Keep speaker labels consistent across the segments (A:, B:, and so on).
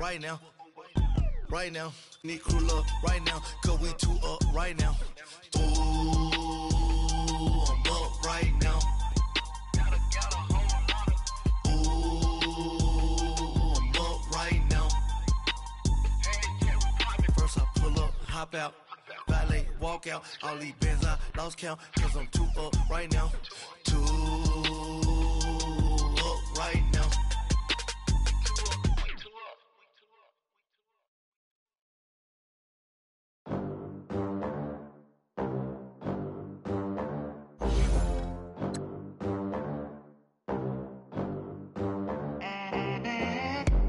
A: right now. Right now, need crew up right now, cause we two up right now. Ooh, I'm up right now. Ooh, I'm up right now. First I pull up, hop out, valet, walk out. All these bands I lost count, cause I'm two up right now. Two up right now.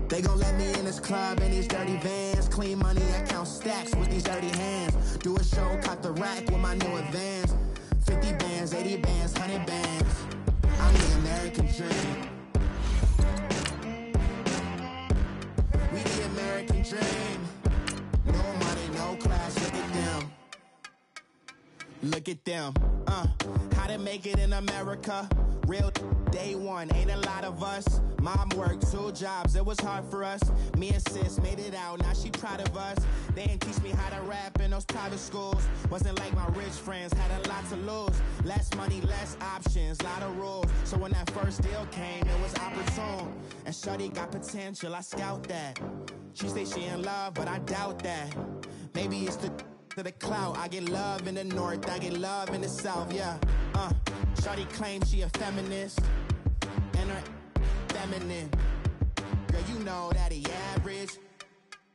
B: They gon' let me in this club in these dirty vans. Clean money, I count stacks with these dirty hands. Do a show, cut the rack with my new advance. 50 bands, 80 bands, 100 bands. I'm the American dream. We the American dream. No money, no class, look at them. Look at them, how to make it in America. Real day one, ain't a lot of us. Mom worked 2 jobs, it was hard for us. Me and sis made it out, now she proud of us. They ain't teach me how to rap in those private schools. Wasn't like my rich friends, had a lot to lose. Less money, less options, lot of rules. So when that first deal came, it was opportune. And shorty got potential, I scout that. She say she in love, but I doubt that. Maybe it's to the clout. I get love in the north, I get love in the south, yeah. Shawty claims she a feminist, and her feminine. Girl, you know that he average.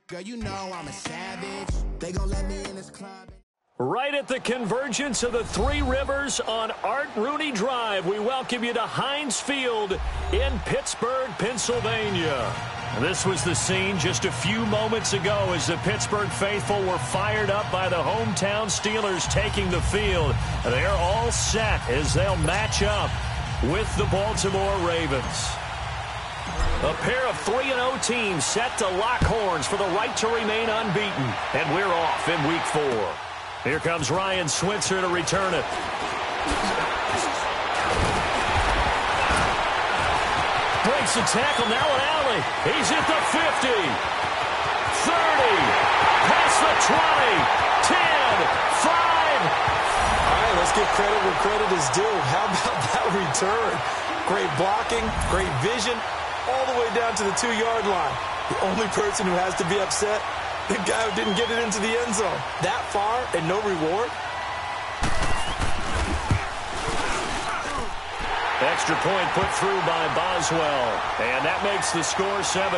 B: Girl, you know I'm a savage. They gon' let me in this club.
C: Right at the convergence of the Three Rivers on Art Rooney Drive, we welcome you to Heinz Field in Pittsburgh, Pennsylvania. This was the scene just a few moments ago as the Pittsburgh faithful were fired up by the hometown Steelers taking the field. They're all set as they'll match up with the Baltimore Ravens. A pair of 3-0 teams set to lock horns for the right to remain unbeaten. And we're off in Week 4. Here comes Ryan Switzer to return it. Breaks the tackle, now an alley. He's at the 50, 30, past the 20, 10, 5.
D: All right, let's give credit where credit is due. How about that return? Great blocking, great vision, all the way down to the 2-yard line. The only person who has to be upset, the guy who didn't get it into the end zone. That far and no reward?
C: Extra point put through by Boswell. And that makes the score 7-0.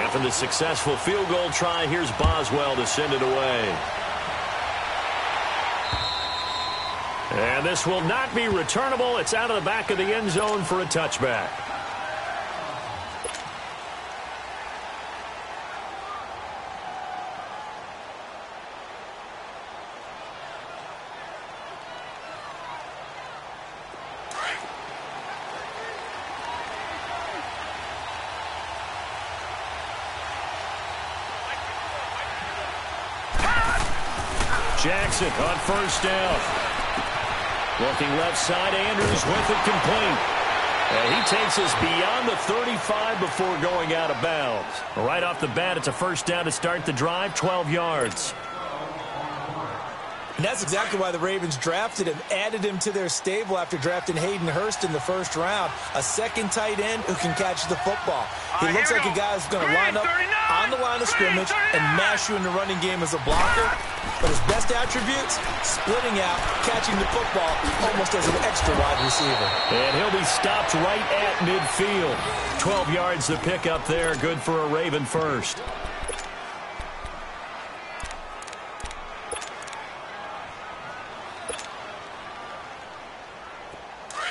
C: After the successful field goal try, here's Boswell to send it away. And this will not be returnable. It's out of the back of the end zone for a touchback. Jackson on first down. Looking left side, Andrews with it complete. And he takes us beyond the 35 before going out of bounds. Right off the bat, it's a first down to start the drive, 12 yards.
D: And that's exactly why the Ravens drafted him, added him to their stable after drafting Hayden Hurst in the first round. A second tight end who can catch the football. He looks like a guy who's going to line up on the line of scrimmage and mash you in the running game as a blocker. But his best attributes, splitting out, catching the football almost as an extra wide receiver.
C: And he'll be stopped right at midfield. 12 yards to pick up there, good for a Raven first.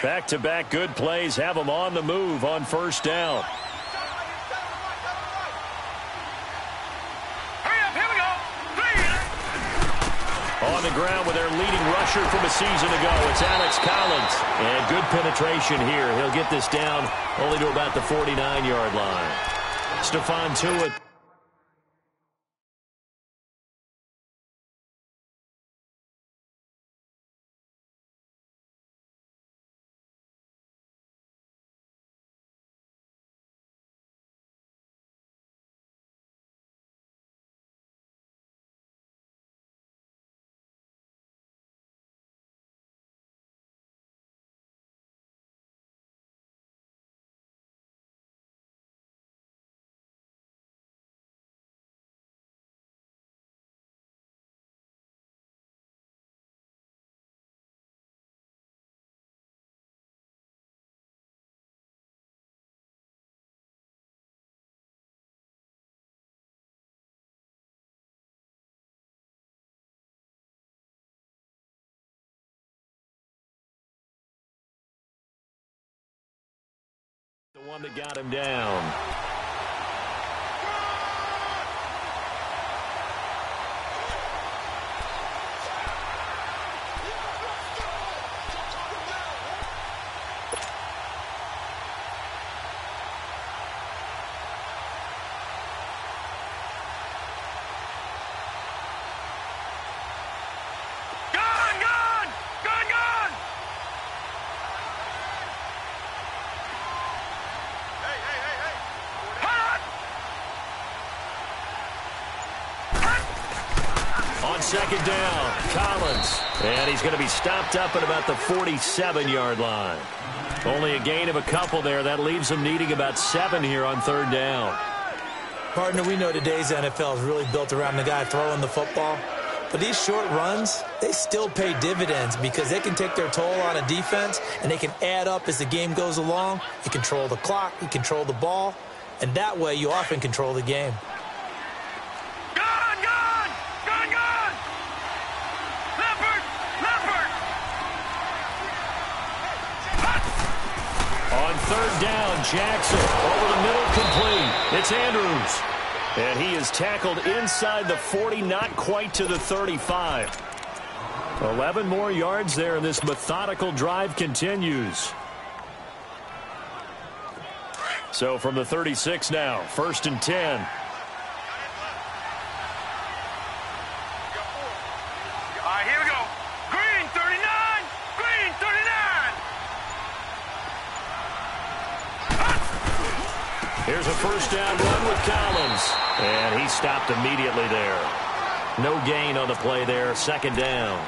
C: Back-to-back good plays have them on the move on first down.
E: Hurry up, here we go.
C: On the ground with their leading rusher from a season ago, it's Alex Collins. And good penetration here. He'll get this down only to about the 49-yard line. Stephon Tuitt One that got him down. Second down, Collins. And he's going to be stopped up at about the 47-yard line. Only a gain of a couple there. That leaves him needing about 7 here on third down.
D: Partner, we know today's NFL is really built around the guy throwing the football. But these short runs, they still pay dividends because they can take their toll on a defense, and they can add up as the game goes along. You control the clock, you control the ball, and that way you often control the game.
C: Third down, Jackson over the middle, complete. It's Andrews. And he is tackled inside the 40, not quite to the 35. 11 more yards there, and this methodical drive continues. So from the 36 now, 1st and 10.
E: Here we go. Green, 39. Green, 39.
C: Here's a first down run with Collins. And he stopped immediately there. No gain on the play there. Second down.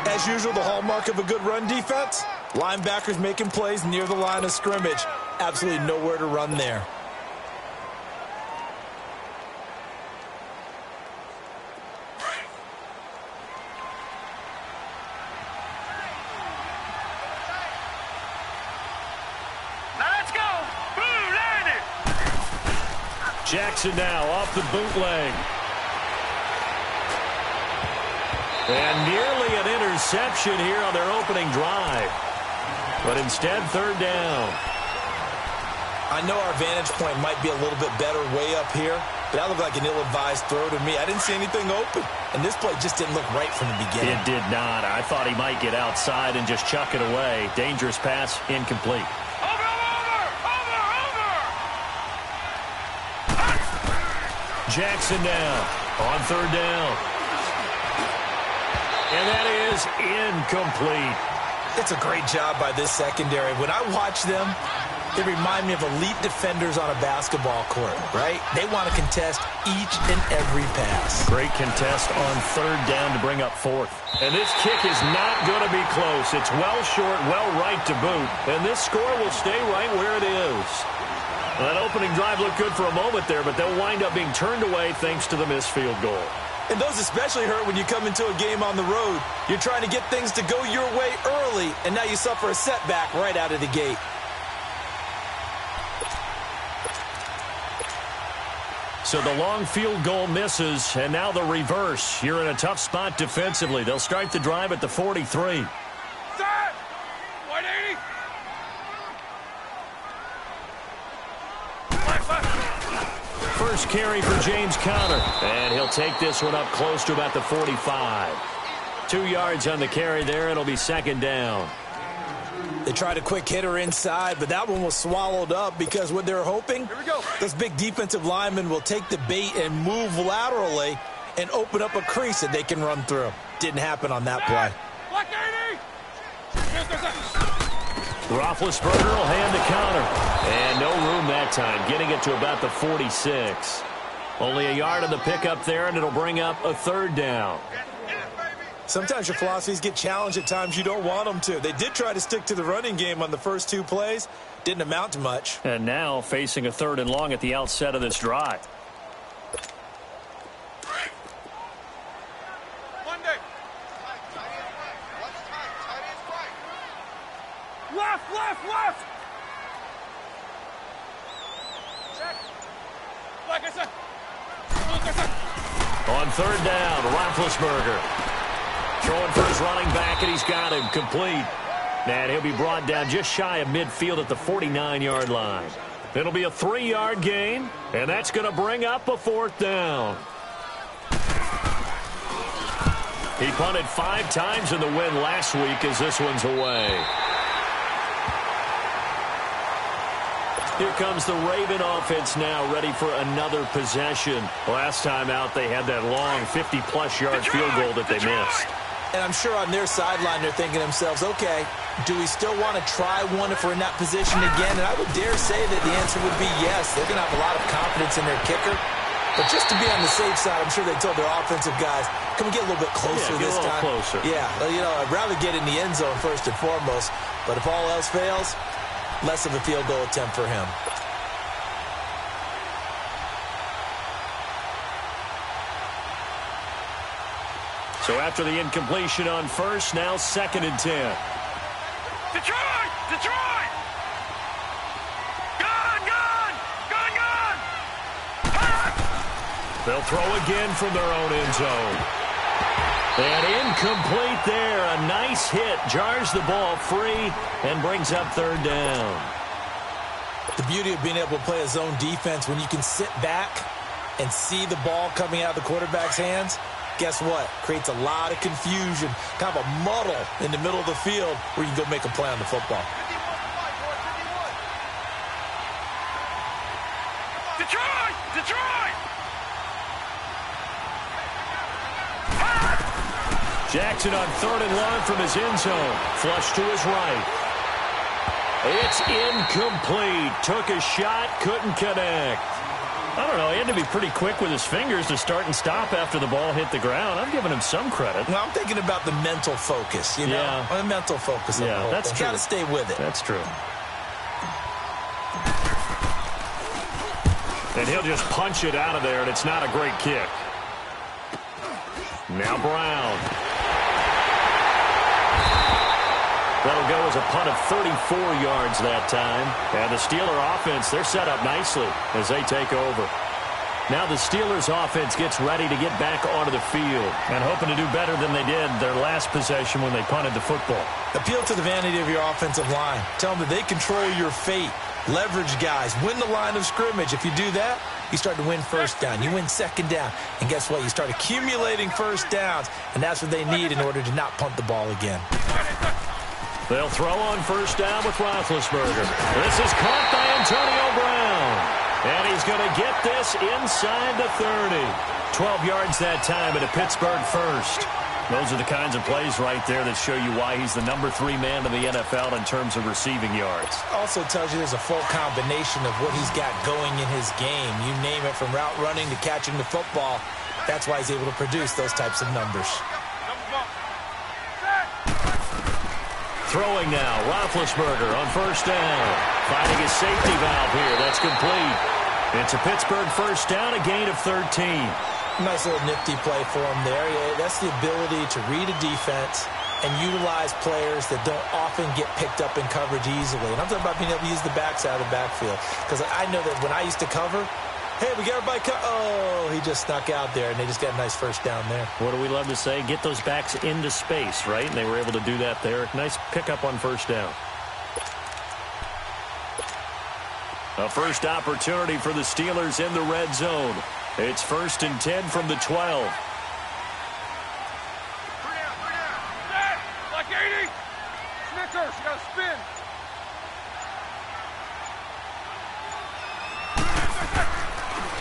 D: As usual, the hallmark of a good run defense, linebackers making plays near the line of scrimmage. Absolutely nowhere to run there.
C: Jackson now off the bootleg. And nearly an interception here on their opening drive. But instead, third down.
D: I know our vantage point might be a little bit better way up here, but that looked like an ill-advised throw to me. I didn't see anything open, and this play just didn't look right from the beginning.
C: It did not. I thought he might get outside and just chuck it away. Dangerous pass, incomplete. Jackson now on third down. And that is incomplete.
D: It's a great job by this secondary. When I watch them, they remind me of elite defenders on a basketball court, right? They want to contest each and every pass.
C: Great contest on third down to bring up fourth. And this kick is not going to be close. It's well short, well right to boot. And this score will stay right where it is. Well, that opening drive looked good for a moment there, but they'll wind up being turned away thanks to the missed field goal.
D: And those especially hurt when you come into a game on the road. You're trying to get things to go your way early, and now you suffer a setback right out of the gate.
C: So the long field goal misses, and now the reverse. You're in a tough spot defensively. They'll start the drive at the 43. First carry for James Conner, and he'll take this one up close to about the 45. 2 yards on the carry there. It'll be second down.
D: They tried a quick hitter inside, but that one was swallowed up because what they're hoping, those big defensive linemen will take the bait and move laterally and open up a crease that they can run through. Didn't happen on that play.
C: Roethlisberger will hand to Conner. And no room that time, getting it to about the 46. Only a yard on the pickup there, and it'll bring up a third down.
D: Sometimes your philosophies get challenged at times you don't want them to. They did try to stick to the running game on the first 2 plays. Didn't amount to much.
C: And now facing a third and long at the outset of this drive.
E: Left.
C: On third down, Roethlisberger throwing for his running back, and he's got him complete. And he'll be brought down just shy of midfield at the 49-yard line. It'll be a 3-yard gain, and that's going to bring up a 4th down. He punted 5 times in the win last week as this one's away. Here comes the Raven offense now, ready for another possession. Last time out, they had that long 50-plus yard field goal that they missed.
D: And I'm sure on their sideline, they're thinking to themselves, okay, do we still want to try one if we're in that position again? And I would dare say that the answer would be yes. They're going to have a lot of confidence in their kicker. But just to be on the safe side, I'm sure they told their offensive guys, can we get a little bit closer this time?
C: Closer.
D: Yeah, you know, I'd rather get in the end zone first and foremost. But if all else fails, less of a field goal attempt for him.
C: So after the incompletion on first, now 2nd and 10.
E: Detroit! Detroit! Gun! Gun! Gun! Gun!
C: They'll throw again from their own end zone. And incomplete there. A nice hit. Jars the ball free and brings up 3rd down.
D: The beauty of being able to play a zone defense when you can sit back and see the ball coming out of the quarterback's hands, guess what? Creates a lot of confusion, kind of a muddle in the middle of the field where you can go make a play on the football.
E: Detroit! Detroit!
C: Jackson on 3rd and long from his end zone. Flush to his right. It's incomplete. Took a shot, couldn't connect. I don't know, he had to be pretty quick with his fingers to start and stop after the ball hit the ground. I'm giving him some credit.
D: Well, I'm thinking about the mental focus, you know?
C: Yeah.
D: The mental focus of the whole
C: that's
D: thing.
C: true.
D: Got to stay with it.
C: That's true. And he'll just punch it out of there, and it's not a great kick. Now Brown. That'll go as a punt of 34 yards that time. And the Steeler offense, they're set up nicely as they take over. Now the Steelers offense gets ready to get back onto the field and hoping to do better than they did their last possession when they punted the football.
D: Appeal to the vanity of your offensive line. Tell them that they control your fate. Leverage guys. Win the line of scrimmage. If you do that, you start to win 1st down. You win 2nd down. And guess what? You start accumulating 1st downs. And that's what they need in order to not punt the ball again.
C: They'll throw on 1st down with Roethlisberger. This is caught by Antonio Brown. And he's going to get this inside the 30. 12 yards that time at a Pittsburgh 1st. Those are the kinds of plays right there that show you why he's the number 3 man in the NFL in terms of receiving yards.
D: Also tells you there's a full combination of what he's got going in his game. You name it, from route running to catching the football. That's why he's able to produce those types of numbers.
C: Throwing now, Roethlisberger on 1st down. Finding his safety valve here. That's complete. It's a Pittsburgh 1st down, a gain of 13.
D: Nice little nifty play for him there. Yeah, that's the ability to read a defense and utilize players that don't often get picked up in coverage easily. And I'm talking about being able to use the backside of the backfield. Because I know that when I used to cover, hey, we got everybody oh, he just snuck out there, and they just got a nice 1st down there.
C: What do we love to say? Get those backs into space, right? And they were able to do that there. Nice pickup on 1st down. A first opportunity for the Steelers in the red zone. It's 1st and 10 from the 12.
E: Like 80. Snickers, you got to spin.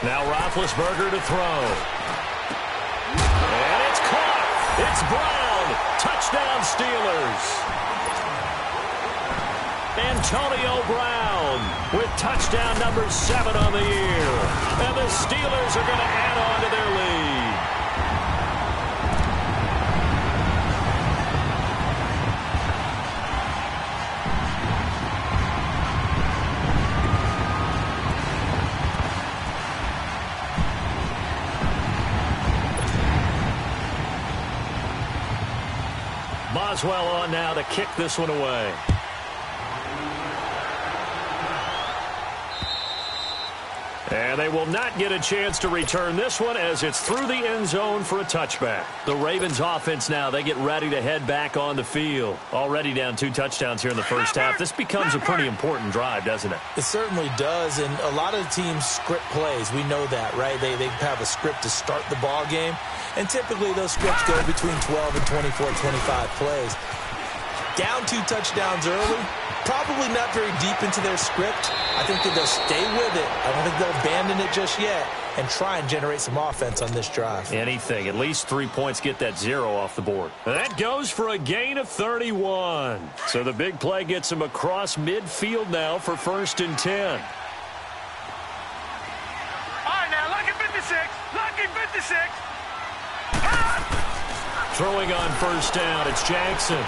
C: Now Roethlisberger to throw. And it's caught. It's Brown. Touchdown Steelers. Antonio Brown with touchdown number 7 on the year. And the Steelers are going to add on to their lead. Boswell on now to kick this one away. And they will not get a chance to return this one as it's through the end zone for a touchback. The Ravens offense now, they get ready to head back on the field. Already down 2 touchdowns here in the first half. This becomes a pretty important drive, doesn't it?
D: It certainly does, and a lot of teams script plays. We know that, right? They have a script to start the ball game, and typically those scripts go between 12 and 24, 25 plays. Down 2 touchdowns early, probably not very deep into their script. I think that they'll stay with it. I don't think they'll abandon it just yet and try and generate some offense on this drive.
C: Anything. At least 3 points, get that 0 off the board. That goes for a gain of 31. So the big play gets him across midfield now for 1st and 10.
E: All right, now, lucky 56. Lucky 56.
C: Throwing on 1st down, it's Jackson.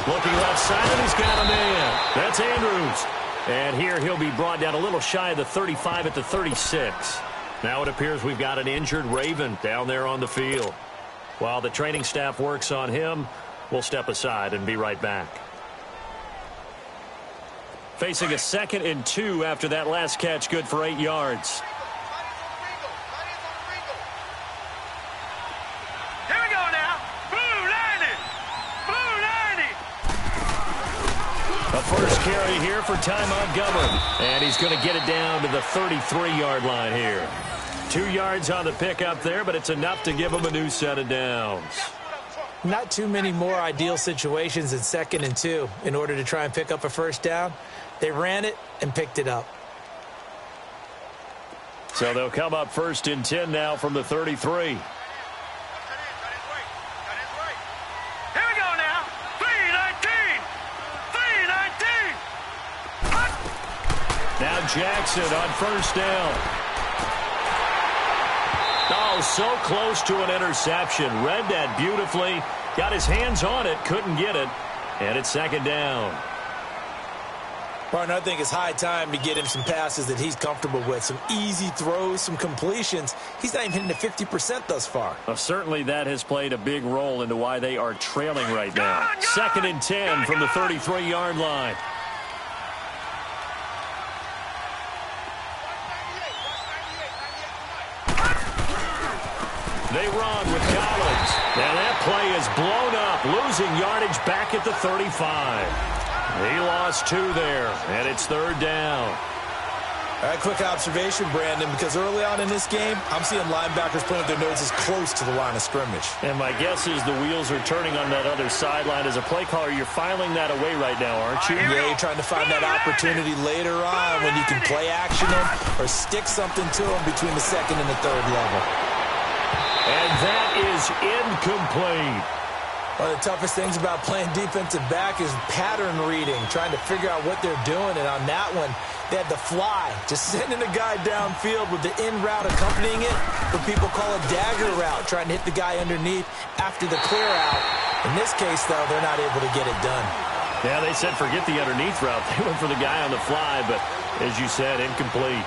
C: Looking left side, and he's got a man. That's Andrews. And here he'll be brought down a little shy of the 35 at the 36. Now it appears we've got an injured Raven down there on the field. While the training staff works on him, we'll step aside and be right back. Facing a 2nd and 2 after that last catch, good for 8 yards.
E: Here we go now. Blue 90. Blue 90.
C: A first carry here for Ty Montgomery. And he's going to get it down to the 33-yard line here. 2 yards on the pickup there, but it's enough to give him a new set of downs.
D: Not too many more ideal situations in 2nd and 2 in order to try and pick up a 1st down. They ran it and picked it up.
C: So they'll come up 1st and 10 now from the 33.
E: Here we go now. 319. 319.
C: Now Jackson on 1st down. Oh, so close to an interception. Read that beautifully. Got his hands on it. Couldn't get it. And it's 2nd down.
D: Martin, I think it's high time to get him some passes that he's comfortable with. Some easy throws, some completions. He's not even hitting the 50% thus far.
C: Well, certainly that has played a big role into why they are trailing right now. 2nd and 10 from the 33-yard line. They run with Collins. Now that play is blown up, losing yardage back at the 35. He lost 2 there, and it's 3rd down.
D: All right, quick observation, Brandon, because early on in this game, I'm seeing linebackers putting their noses close to the line of scrimmage.
C: And my guess is the wheels are turning on that other sideline. As a play caller, you're filing that away right now, aren't you?
D: Yeah, you're trying to find that opportunity later on when you can play action them or stick something to them between the 2nd and the 3rd level.
C: And that is incomplete.
D: One of the toughest things about playing defensive back is pattern reading, trying to figure out what they're doing. And on that one, they had the fly, just sending a guy downfield with the in route accompanying it, what people call a dagger route, trying to hit the guy underneath after the clear out. In this case, though, they're not able to get it done.
C: Yeah, they said forget the underneath route. They went for the guy on the fly, but as you said, incomplete.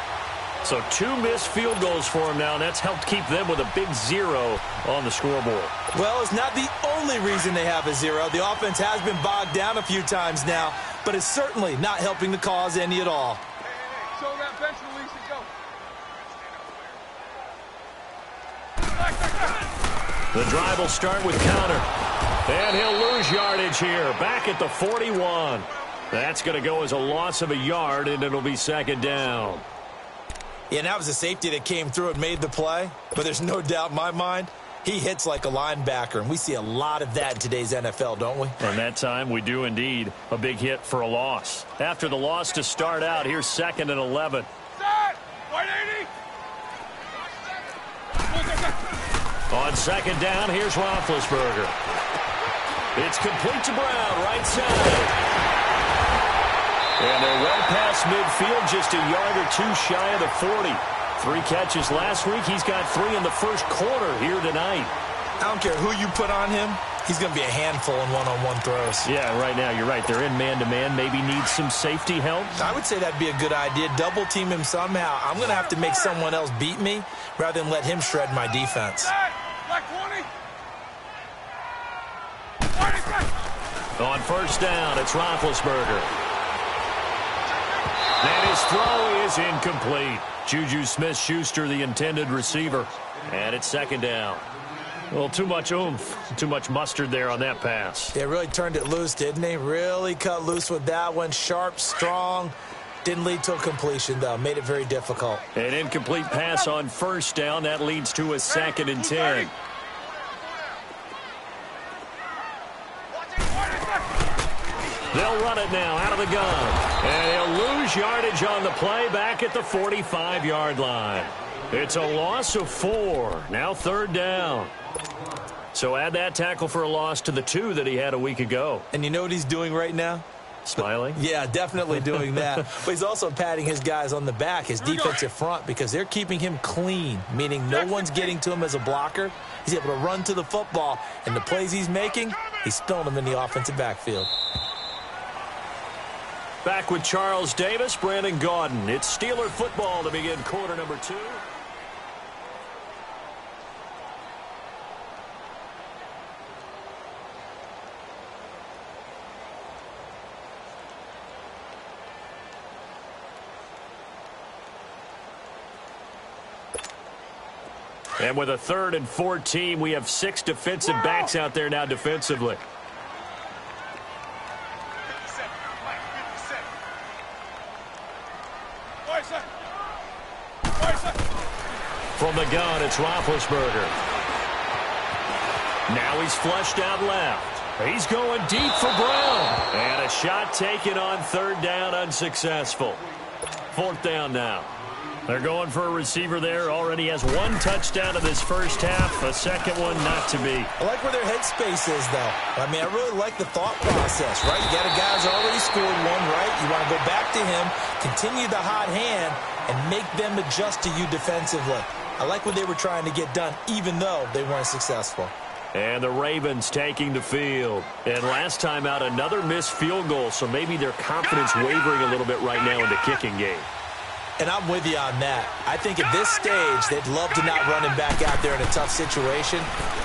C: So 2 missed field goals for him now, and that's helped keep them with a big 0 on the scoreboard.
D: Well, it's not the only reason they have a 0. The offense has been bogged down a few times now, but it's certainly not helping the cause any at all.
E: Hey, show that bench release and go.
C: The drive will start with counter. And he'll lose yardage here, back at the 41. That's going to go as a loss of a yard, and it'll be 2nd down.
D: Yeah, and that was a safety that came through and made the play. But there's no doubt in my mind, he hits like a linebacker. And we see a lot of that in today's NFL, don't we?
C: And that time, we do indeed. A big hit for a loss. After the loss to start out, here's 2nd and 11.
E: Set! 180!
C: On 2nd down, here's Roethlisberger. It's complete to Brown, right side. And they're well past midfield, just a yard or 2 shy of the 40. 3 catches last week. He's got 3 in the first quarter here tonight.
D: I don't care who you put on him. He's going to be a handful in one-on-one throws.
C: Yeah, right now, you're right. They're in man-to-man. Maybe needs some safety help.
D: I would say that'd be a good idea. Double team him somehow. I'm going to have to make someone else beat me rather than let him shred my defense.
E: Like 20.
C: On 1st down, it's Roethlisberger. And his throw is incomplete. Juju Smith-Schuster, the intended receiver. And it's second down. A little too much oomph, too much mustard there on that pass.
D: They really turned it loose, didn't they? Really cut loose with that one. Sharp, strong. Didn't lead to a completion, though. Made it very difficult.
C: An incomplete pass on first down. That leads to a 2nd and 10. They'll run it now out of the gun. And he'll lose yardage on the play back at the 45-yard line. It's a loss of 4. Now 3rd down. So add that tackle for a loss to the 2 that he had a week ago.
D: And you know what he's doing right now?
C: Smiling?
D: Yeah, definitely doing that. But he's also patting his guys on the back, his defensive front, because they're keeping him clean, meaning no one's getting to him as a blocker. He's able to run to the football, and the plays he's making, he's spilling them in the offensive backfield.
C: Back with Charles Davis, Brandon Gaudin. It's Steeler football to begin quarter number 2. And with a 3rd and 14, we have 6 defensive backs out there now defensively. From the gun, it's Roethlisberger. Now he's flushed out left. He's going deep for Brown. And a shot taken on 3rd down, unsuccessful. 4th down now. They're going for a receiver there. Already has 1 touchdown in this first half. A second one not to be.
D: I like where their headspace is, though. I mean, I really like the thought process, right? You got a guy who's already scored 1, right? You want to go back to him, continue the hot hand, and make them adjust to you defensively. I like what they were trying to get done, even though they weren't successful.
C: And the Ravens taking the field. And last time out, another missed field goal, so maybe their confidence wavering a little bit right now in the kicking game.
D: And I'm with you on that. I think at this stage, they'd love to not run him back out there in a tough situation.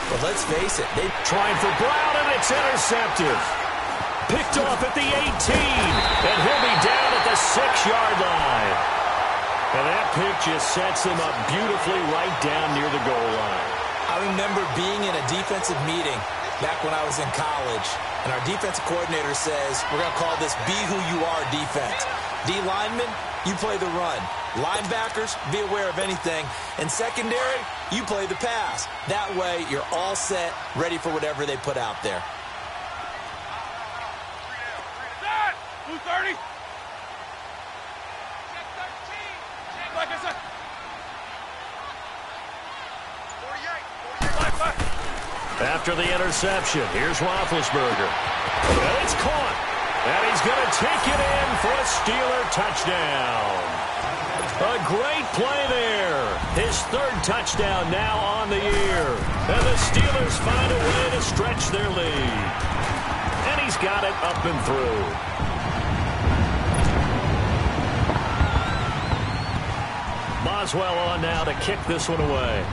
D: But let's face it, they
C: trying for Brown, and it's intercepted. Picked off at the 18, and he'll be down at the 6-yard line. And that pick just sets him up beautifully right down near the goal line.
D: I remember being in a defensive meeting back when I was in college, and our defensive coordinator says, we're going to call this be who you are defense. D linemen, you play the run. Linebackers, be aware of anything. And secondary, you play the pass. That way, you're all set, ready for whatever they put out there.
E: 230.
C: After the interception, here's Roethlisberger. And it's caught. And he's going to take it in for a Steeler touchdown. A great play there. His 3rd touchdown now on the year. And the Steelers find a way to stretch their lead. And he's got it up and through. Boswell on now to kick this one away.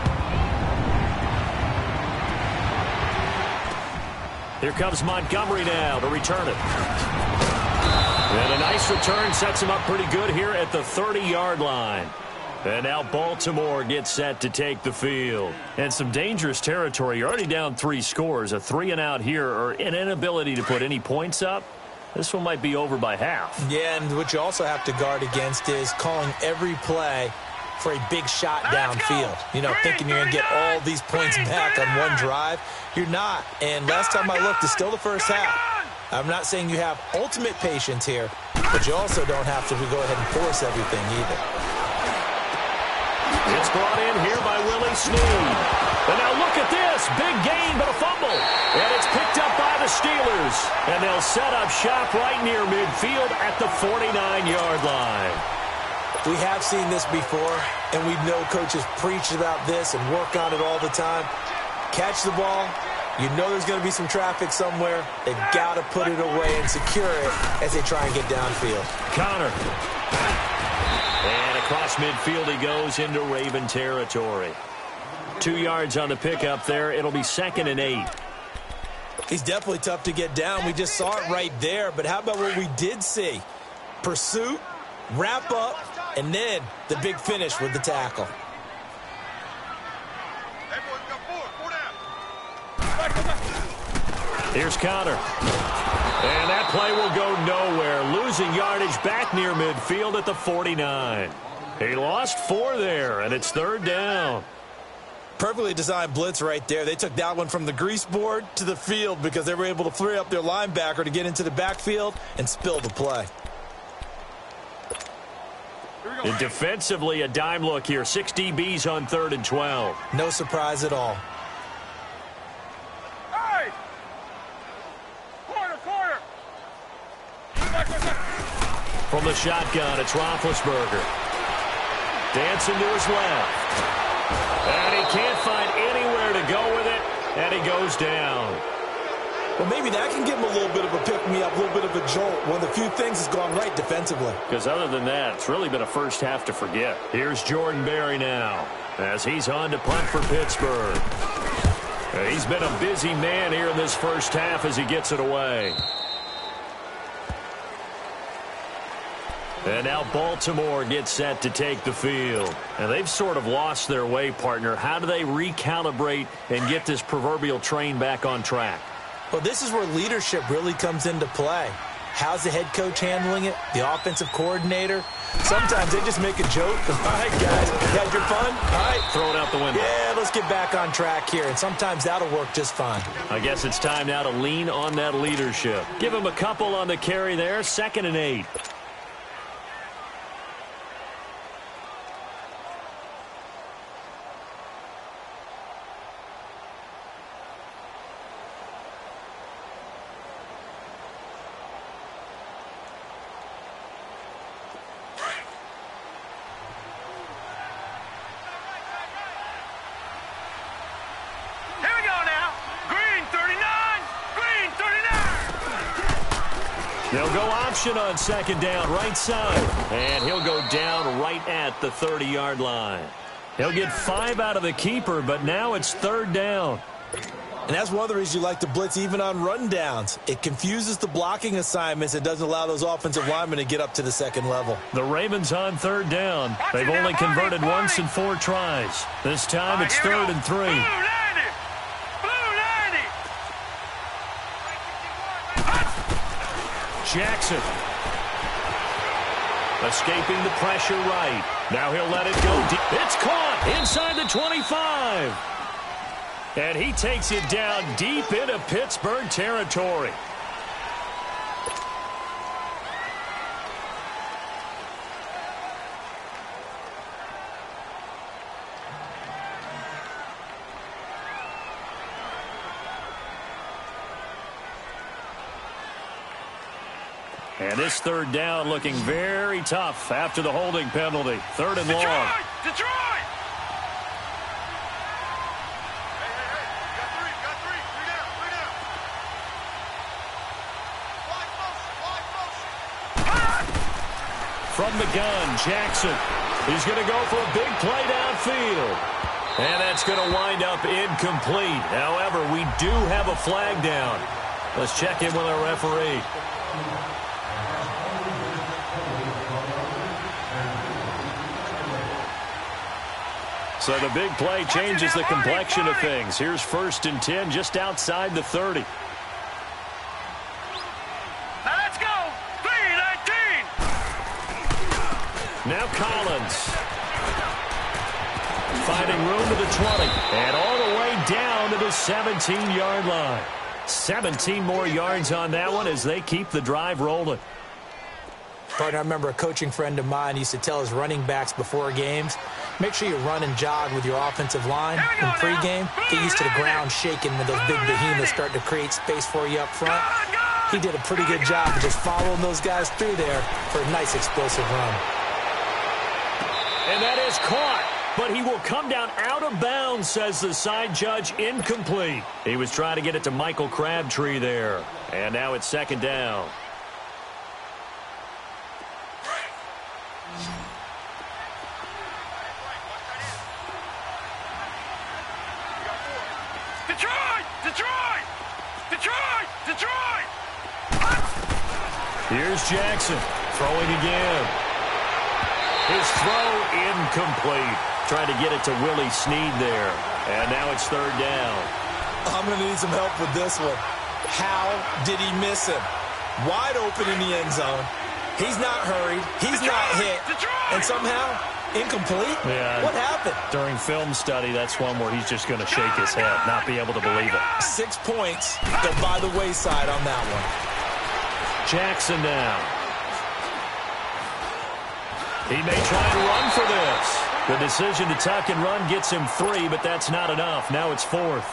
C: Here comes Montgomery now to return it. And a nice return sets him up pretty good here at the 30-yard line. And now Baltimore gets set to take the field. And some dangerous territory. You're already down 3 scores. A 3-and-out here, or an inability to put any points up. This one might be over by half.
D: Yeah, and what you also have to guard against is calling every play for a big shot downfield. You know, thinking you're going to get all these points back on one drive. You're not. And last time I looked, it's still the first half. I'm not saying you have ultimate patience here, but you also don't have to go ahead and force everything either.
C: It's brought in here by Willie Snead. And now look at this. Big gain, but a fumble. And it's picked up by the Steelers. And they'll set up shop right near midfield at the 49-yard line.
D: We have seen this before, and we know coaches preach about this and work on it all the time. Catch the ball. You know there's going to be some traffic somewhere. They've got to put it away and secure it as they try and get downfield.
C: Connor. And across midfield he goes into Raven territory. 2 yards on the pickup there. It'll be 2nd and 8.
D: He's definitely tough to get down. We just saw it right there. But how about what we did see? Pursuit, wrap up, and then the big finish with the tackle.
C: Here's Connor. And that play will go nowhere, losing yardage back near midfield at the 49. He lost 4 there, and it's 3rd down.
D: Perfectly designed blitz right there. They took that one from the grease board to the field because they were able to free up their linebacker to get into the backfield and spill the play.
C: And defensively, a dime look here. 6 DBs on 3rd and 12.
D: No surprise at all.
E: Hey! Corner!
C: From the shotgun, it's Roethlisberger. Dancing to his left. And he can't find anywhere to go with it, and he goes down.
D: Well, maybe that can give him a little bit of a pick-me-up, a little bit of a jolt. One of the few things has gone right defensively.
C: Because other than that, it's really been a first half to forget. Here's Jordan Berry now as he's on to punt for Pittsburgh. He's been a busy man here in this first half as he gets it away. And now Baltimore gets set to take the field. And they've sort of lost their way, partner. How do they recalibrate and get this proverbial train back on track?
D: Well, this is where leadership really comes into play. How's the head coach handling it? The offensive coordinator? Sometimes they just make a joke. All right, guys, you had your fun? All right.
C: Throw it out the window.
D: Yeah, let's get back on track here. And sometimes that'll work just fine.
C: I guess it's time now to lean on that leadership. Give him a couple on the carry there. 2nd and 8. They'll go option on 2nd down, right side. And he'll go down right at the 30-yard line. He'll get 5 out of the keeper, but now it's 3rd down.
D: And that's one of the reasons you like to blitz even on rundowns. It confuses the blocking assignments and doesn't allow those offensive linemen to get up to the 2nd level.
C: The Ravens on 3rd down. They've only converted once in 4 tries. This time it's 3rd and 3. Jackson. Escaping the pressure right. Now he'll let it go deep. It's caught inside the 25. And he takes it down deep into Pittsburgh territory. And this 3rd down looking very tough after the holding penalty. 3rd and long.
E: Detroit!
C: From the gun, Jackson. He's going to go for a big play downfield. And that's going to wind up incomplete. However, we do have a flag down. Let's check in with our referee. So the big play changes the complexion of things. Here's 1st and 10 just outside the 30.
E: Now let's go. 3-19.
C: Now Collins. Finding room to the 20. And all the way down to the 17-yard line. 17 more yards on that one as they keep the drive rolling.
D: Partner, I remember a coaching friend of mine used to tell his running backs before games, make sure you run and jog with your offensive line in pregame. Get used to the ground shaking when those big behemoths start to create space for you up front. He did a pretty good job of just following those guys through there for a nice explosive run.
C: And that is caught, but he will come down out of bounds, says the side judge. Incomplete. He was trying to get it to Michael Crabtree there. And now it's 2nd down. Here's Jackson throwing again. His throw incomplete. Trying to get it to Willie Snead there. And now it's third down.
D: I'm going to need some help with this one. How did he miss him? Wide open in the end zone. He's not hurried. He's not hit. And somehow, incomplete?
C: Yeah.
D: What happened?
C: During film study, that's one where he's just going to shake his head, not be able to believe it.
D: 6 points go by the wayside on that one.
C: Jackson now. He may try and run for this. The decision to tuck and run gets him 3, but that's not enough. Now it's 4th.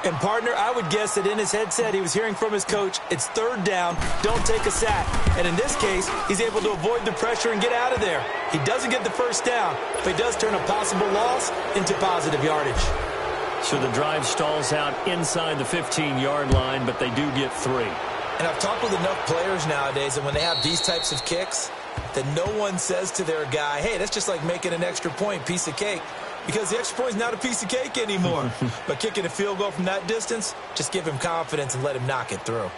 D: And, partner, I would guess that in his headset he was hearing from his coach, it's third down, don't take a sack. And in this case, he's able to avoid the pressure and get out of there. He doesn't get the first down, but he does turn a possible loss into positive yardage.
C: So the drive stalls out inside the 15-yard line, but they do get 3.
D: And I've talked with enough players nowadays, and when they have these types of kicks, that no one says to their guy, hey, that's just like making an extra point, piece of cake. Because the extra point is not a piece of cake anymore. But kicking a field goal from that distance, just give him confidence and let him knock it through.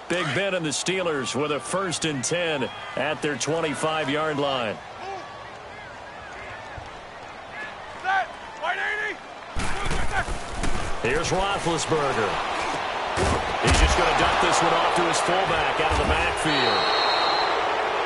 C: Big Ben and the Steelers with a 1st and 10 at their 25-yard line. Here's Roethlisberger. He's just going to dump this one off to his fullback out of the backfield.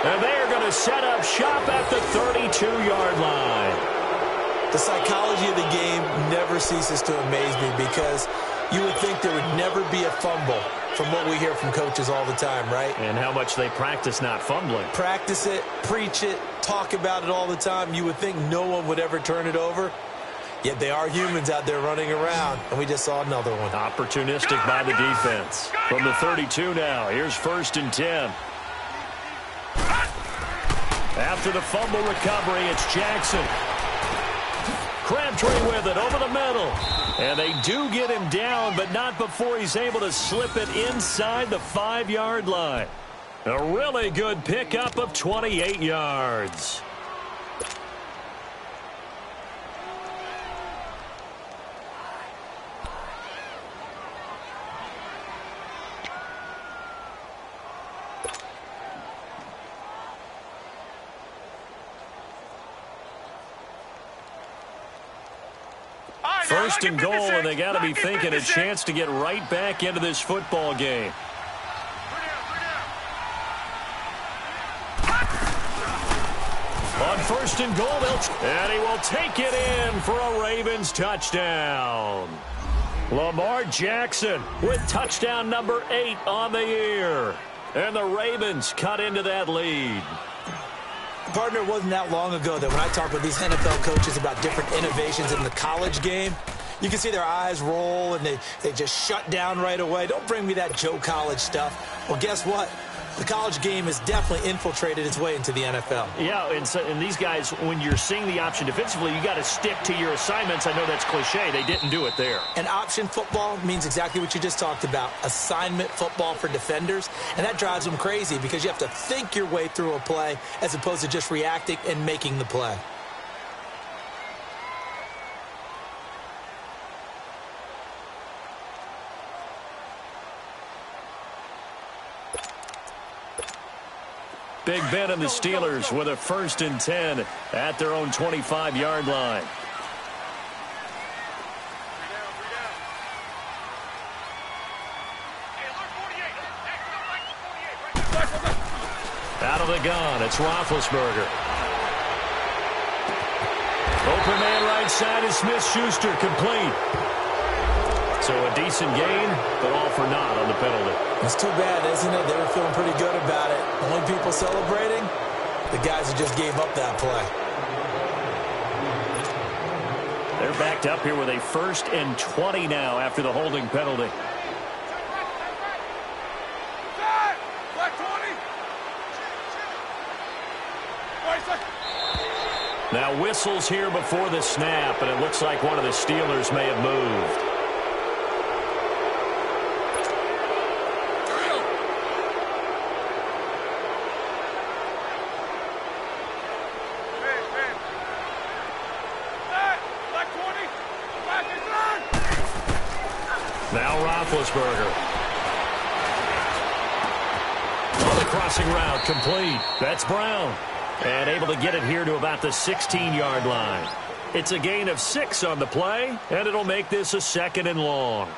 C: And they are going to set up shop at the 32-yard line.
D: The psychology of the game never ceases to amaze me because you would think there would never be a fumble from what we hear from coaches all the time, right?
C: And how much they practice not fumbling.
D: Practice it, preach it, talk about it all the time. You would think no one would ever turn it over. Yet they are humans out there running around, and we just saw another one.
C: Opportunistic by the defense. From the 32 now, here's 1st and 10. After the fumble recovery, it's Jackson. Crabtree with it over the middle. And they do get him down, but not before he's able to slip it inside the 5-yard line. A really good pickup of 28 yards. First and goal, and they got to be thinking a chance to get right back into this football game. On 1st and goal, and he will take it in for a Ravens touchdown. Lamar Jackson with touchdown number 8 on the year. And the Ravens cut into that lead.
D: Partner, it wasn't that long ago that when I talked with these NFL coaches about different innovations in the college game, you can see their eyes roll and they just shut down right away. Don't bring me that Joe College stuff. Well, guess what? The college game has definitely infiltrated its way into the NFL.
C: Yeah, and these guys, when you're seeing the option defensively, you got to stick to your assignments. I know that's cliche. They didn't do it there.
D: And option football means exactly what you just talked about, assignment football for defenders. And that drives them crazy because you have to think your way through a play as opposed to just reacting and making the play.
C: Big Ben and the Steelers with a 1st and 10 at their own 25-yard line. Out of the gun, it's Roethlisberger. Open man right side is Smith-Schuster, complete. So a decent gain, but all for naught on the penalty.
D: It's too bad, isn't it? They were feeling pretty good about it. Only people celebrating, the guys who just gave up that play.
C: They're backed up here with a 1st and 20 now after the holding penalty. Now whistles here before the snap, and it looks like one of the Steelers may have moved. Now Roethlisberger. crossing route complete. That's Brown. And able to get it here to about the 16-yard line. It's a gain of 6 on the play, and it'll make this a 2nd and long.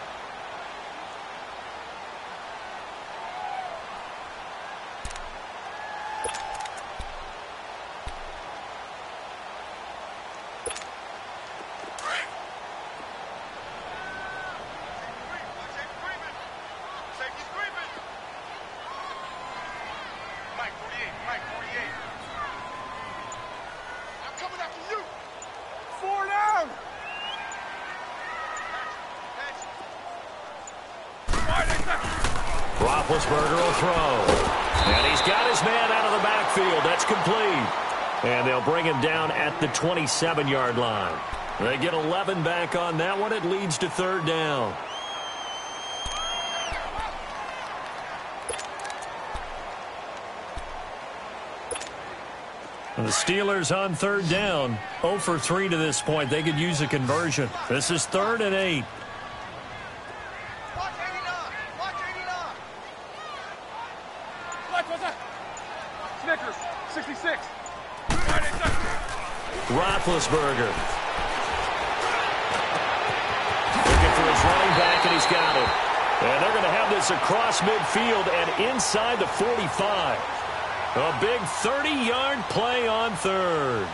C: Roethlisberger will throw. And he's got his man out of the backfield. That's complete. And they'll bring him down at the 27-yard line. They get 11 back on that one. It leads to 3rd down. And the Steelers on 3rd down. 0 for 3 to this point. They could use a conversion. This is 3rd and 8.
E: Snickers, 66.
C: Roethlisberger. Looking for his running back, and he's got it. And they're going to have this across midfield and inside the 45. A big 30-yard play on 3rd.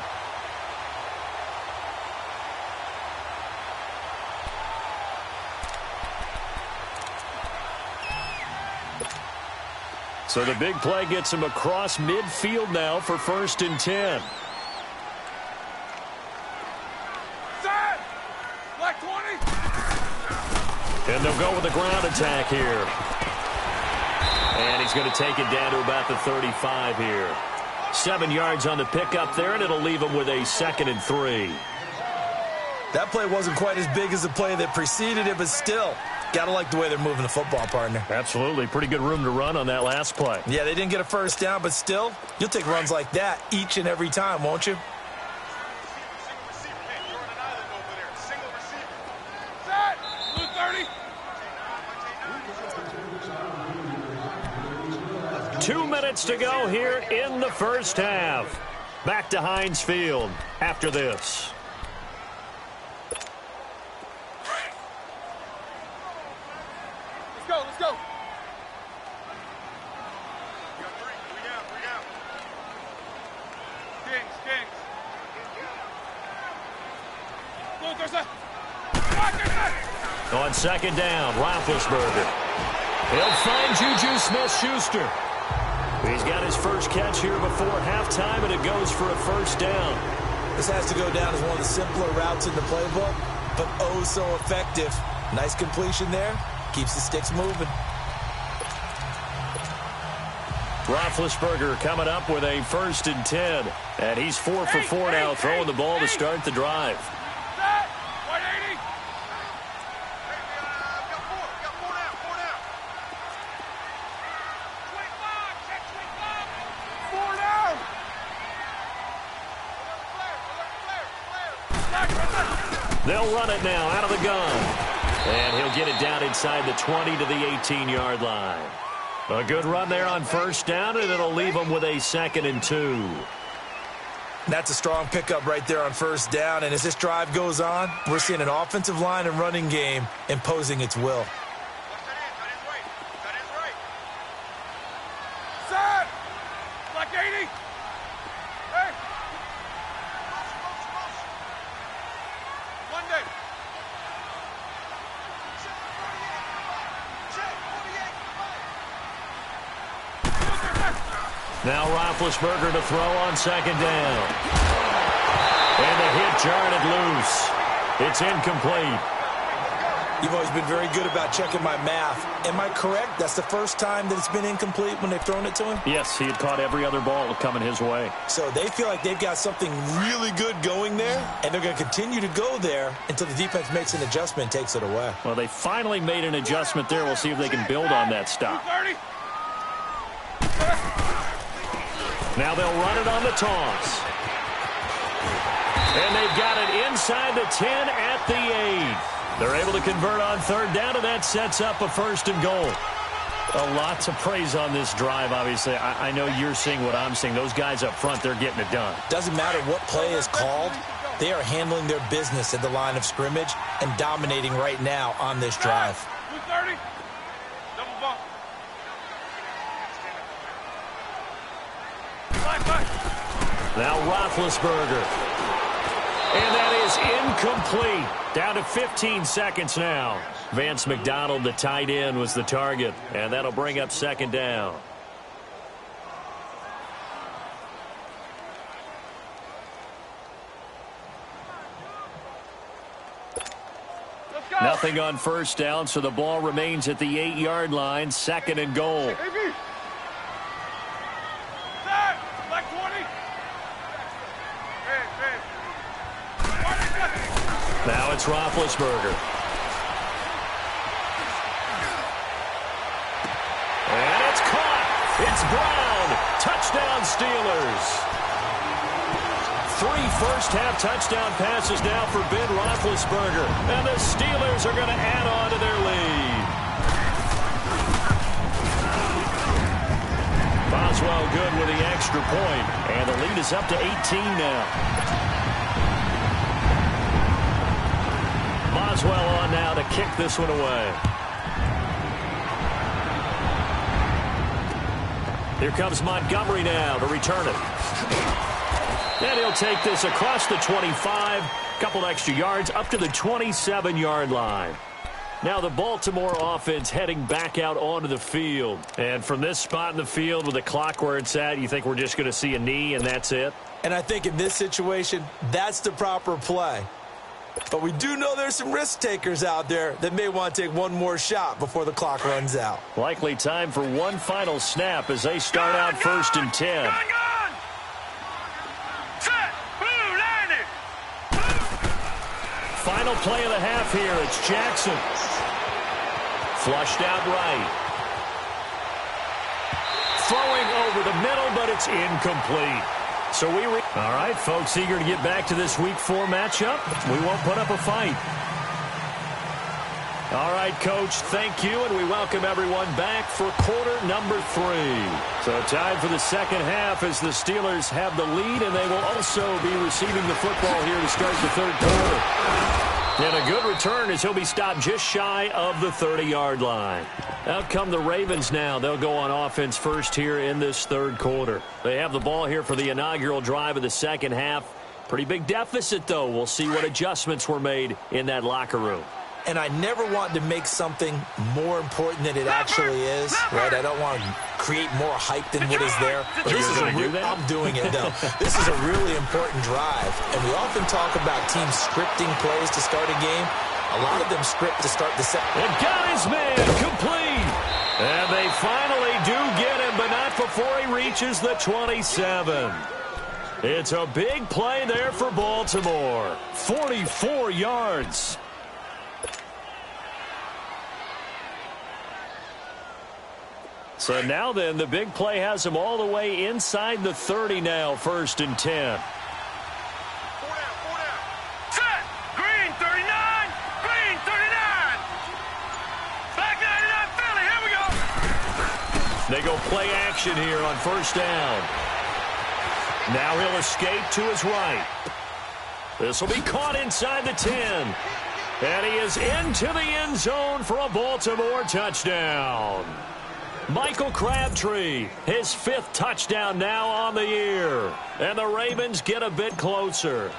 C: So the big play gets him across midfield now for 1st and 10.
E: Set! Black 20!
C: And they'll go with the ground attack here. And he's going to take it down to about the 35 here. 7 yards on the pickup there, and it'll leave him with a 2nd and 3.
D: That play wasn't quite as big as the play that preceded it, but still, gotta like the way they're moving the football, partner.
C: Absolutely. Pretty good room to run on that last play.
D: Yeah, they didn't get a 1st down, but still, you'll take runs like that each and every time, won't you?
E: Single receiver. Hey, you're on an island over there. Single receiver. Set! Blue 30.
C: 2 minutes to go here in the 1st half. Back to Heinz Field after this.
E: Let's go. We got 3 down. Kings. Blue, there's a...
C: On 2nd down, Roethlisberger. He'll find Juju Smith-Schuster. He's got his first catch here before halftime, and it goes for a 1st down.
D: This has to go down as one of the simpler routes in the playbook, but oh so effective. Nice completion there. Keeps the sticks moving.
C: Roethlisberger coming up with a 1st and 10. And he's 4 for 4 now, throwing the ball to start the drive.
E: Set! 180. Hey, we got 4 down. 25. Check 25. 4 down. Flare.
C: They'll run it now out of the gun. And he'll get it down inside the 20 to the 18-yard line. A good run there on 1st down, and it'll leave him with a 2nd and 2.
D: That's a strong pickup right there on 1st down, and as this drive goes on, we're seeing an offensive line and running game imposing its will.
E: That is right. Set! Black 80. Hey! Monday.
C: Now Roethlisberger to throw on 2nd down. And the hit jarred it loose. It's incomplete.
D: You've always been very good about checking my math. Am I correct? That's the first time that it's been incomplete when they've thrown it to him?
C: Yes, he had caught every other ball coming his way.
D: So they feel like they've got something really good going there, and they're going to continue to go there until the defense makes an adjustment and takes it away.
C: Well, they finally made an adjustment there. We'll see if they can build on that stop.
E: 30.
C: Now they'll run it on the toss. And they've got it inside the 10 at the 8. They're able to convert on 3rd down, and that sets up a 1st and goal. Lots of praise on this drive, obviously. I know you're seeing what I'm seeing. Those guys up front, they're getting it done.
D: Doesn't matter what play is called. They are handling their business at the line of scrimmage and dominating right now on this drive.
E: 230. Double bump.
C: Now Roethlisberger. And that is incomplete. Down to 15 seconds now. Vance McDonald, the tight end, was the target. And that'll bring up second down. Nothing on first down, so the ball remains at the 8-yard line. Second and goal. Now it's Roethlisberger. And it's caught. It's Brown. Touchdown Steelers. 3 first-half touchdown passes now for Ben Roethlisberger. And the Steelers are going to add on to their lead. Boswell good with the extra point. And the lead is up to 18 now. Boswell on now to kick this one away. Here comes Montgomery now to return it. And he'll take this across the 25. Couple extra yards up to the 27-yard line. Now the Baltimore offense heading back out onto the field. And from this spot in the field with the clock where it's at, you think we're just going to see a knee and that's it?
D: And I think in this situation, that's the proper play. But we do know there's some risk takers out there that may want to take one more shot before the clock runs out.
C: Likely time for one final snap as they start out first and 10. Final play of the half here. It's Jackson. Flushed out right. Throwing over the middle, but it's incomplete. So all right, folks, eager to get back to this Week 4 matchup. We won't put up a fight. All right, Coach, thank you, and we welcome everyone back for quarter number 3. So time for the second half as the Steelers have the lead, and they will also be receiving the football here to start the third quarter. And a good return as he'll be stopped just shy of the 30-yard line. Out come the Ravens now. They'll go on offense first here in this third quarter. They have the ball here for the inaugural drive of the second half. Pretty big deficit, though. We'll see what adjustments were made in that locker room.
D: And I never want to make something more important than it actually is, right? I don't want to create more hype than what is there. But this is I'm doing it, though. This is a really important drive. And we often talk about teams scripting plays to start a game. A lot of them script to start the second.
C: And got his man complete. And they finally do get him, but not before he reaches the 27. It's a big play there for Baltimore. 44 yards. So now then, the big play has him all the way inside the 30 now, first and 10.
E: 4 down. Set. Green 39. Green 39. Back 99 Philly. Here we go.
C: They go play action here on first down. Now he'll escape to his right. This will be caught inside the 10. And he is into the end zone for a Baltimore touchdown. Michael Crabtree, his 5th touchdown now on the year. And the Ravens get a bit closer.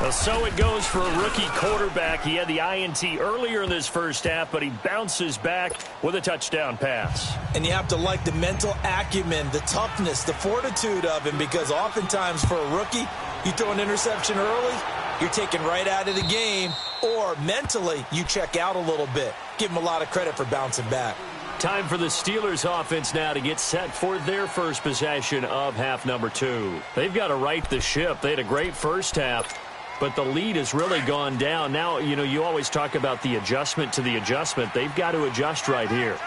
C: So it goes for a rookie quarterback. He had the INT earlier in this first half, but he bounces back with a touchdown pass.
D: And you have to like the mental acumen, the toughness, the fortitude of him, because oftentimes for a rookie, you throw an interception early, you're taken right out of the game, or mentally you check out a little bit. Give him a lot of credit for bouncing back.
C: Time for the Steelers offense now to get set for their first possession of half number 2. They've got to right the ship. They had a great first half, but the lead has really gone down. Now, you always talk about the adjustment to the adjustment. They've got to adjust right here.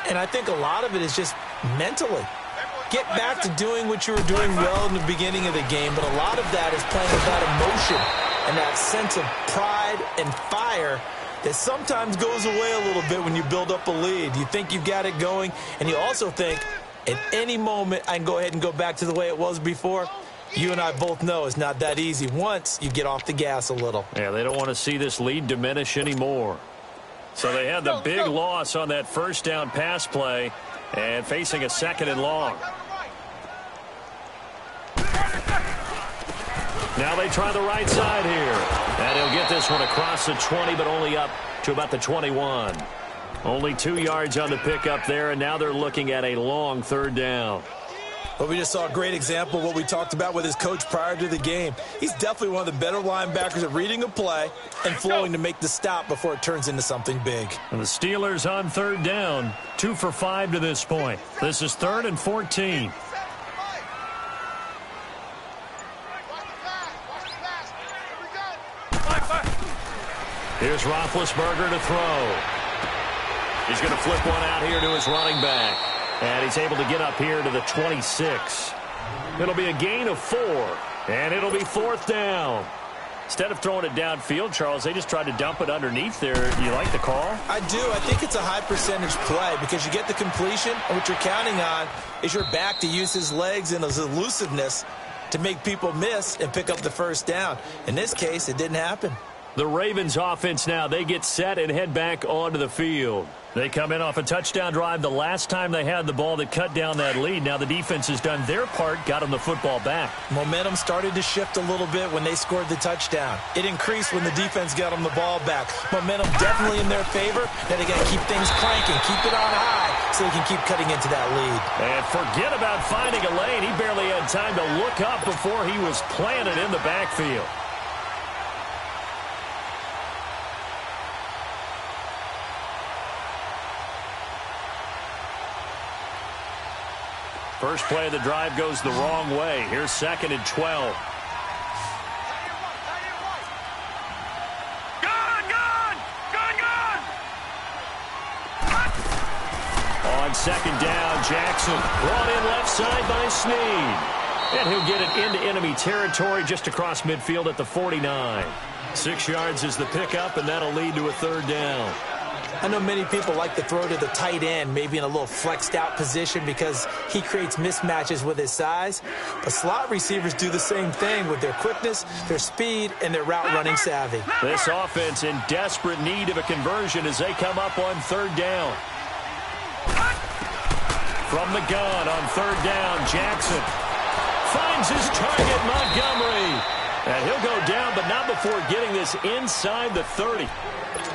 D: And I think a lot of it is just mentally. Get back to doing what you were doing well in the beginning of the game, but a lot of that is playing with that emotion and that sense of pride and fire that sometimes goes away a little bit when you build up a lead. You think you've got it going, and you also think at any moment I can go ahead and go back to the way it was before. You and I both know it's not that easy once you get off the gas a little.
C: Yeah, they don't want to see this lead diminish anymore. So they had the big loss on that first down pass play and facing a 2nd and long. Now they try the right side here. And he'll get this one across the 20, but only up to about the 21. Only 2 yards on the pickup there, and now they're looking at a long 3rd down.
D: Well, we just saw a great example of what we talked about with his coach prior to the game. He's definitely one of the better linebackers at reading a play and flowing to make the stop before it turns into something big.
C: And the Steelers on 3rd down, 2 for 5 to this point. This is 3rd and 14. Here's Roethlisberger to throw. He's going to flip one out here to his running back. And he's able to get up here to the 26. It'll be a gain of 4. And it'll be 4th down. Instead of throwing it downfield, Charles, they just tried to dump it underneath there. You like the call?
D: I do. I think it's a high percentage play because you get the completion, and what you're counting on is your back to use his legs and his elusiveness to make people miss and pick up the 1st down. In this case, it didn't happen.
C: The Ravens offense now, they get set and head back onto the field. They come in off a touchdown drive the last time they had the ball that cut down that lead. Now the defense has done their part, got them the football back.
D: Momentum started to shift a little bit when they scored the touchdown. It increased when the defense got them the ball back. Momentum definitely in their favor. Now they got to keep things cranking, keep it on high so they can keep cutting into that lead.
C: And forget about finding a lane. He barely had time to look up before he was planted in the backfield. First play of the drive goes the wrong way. Here's 2nd and 12. On 2nd down, Jackson brought in left side by Snead. And he'll get it into enemy territory just across midfield at the 49. 6 yards is the pickup, and that'll lead to a 3rd down.
D: I know many people like to throw to the tight end, maybe in a little flexed out position because he creates mismatches with his size. But slot receivers do the same thing with their quickness, their speed, and their route running savvy.
C: This offense in desperate need of a conversion as they come up on 3rd down. From the gun on 3rd down, Jackson finds his target, Montgomery. And he'll go down, but not before getting this inside the 30.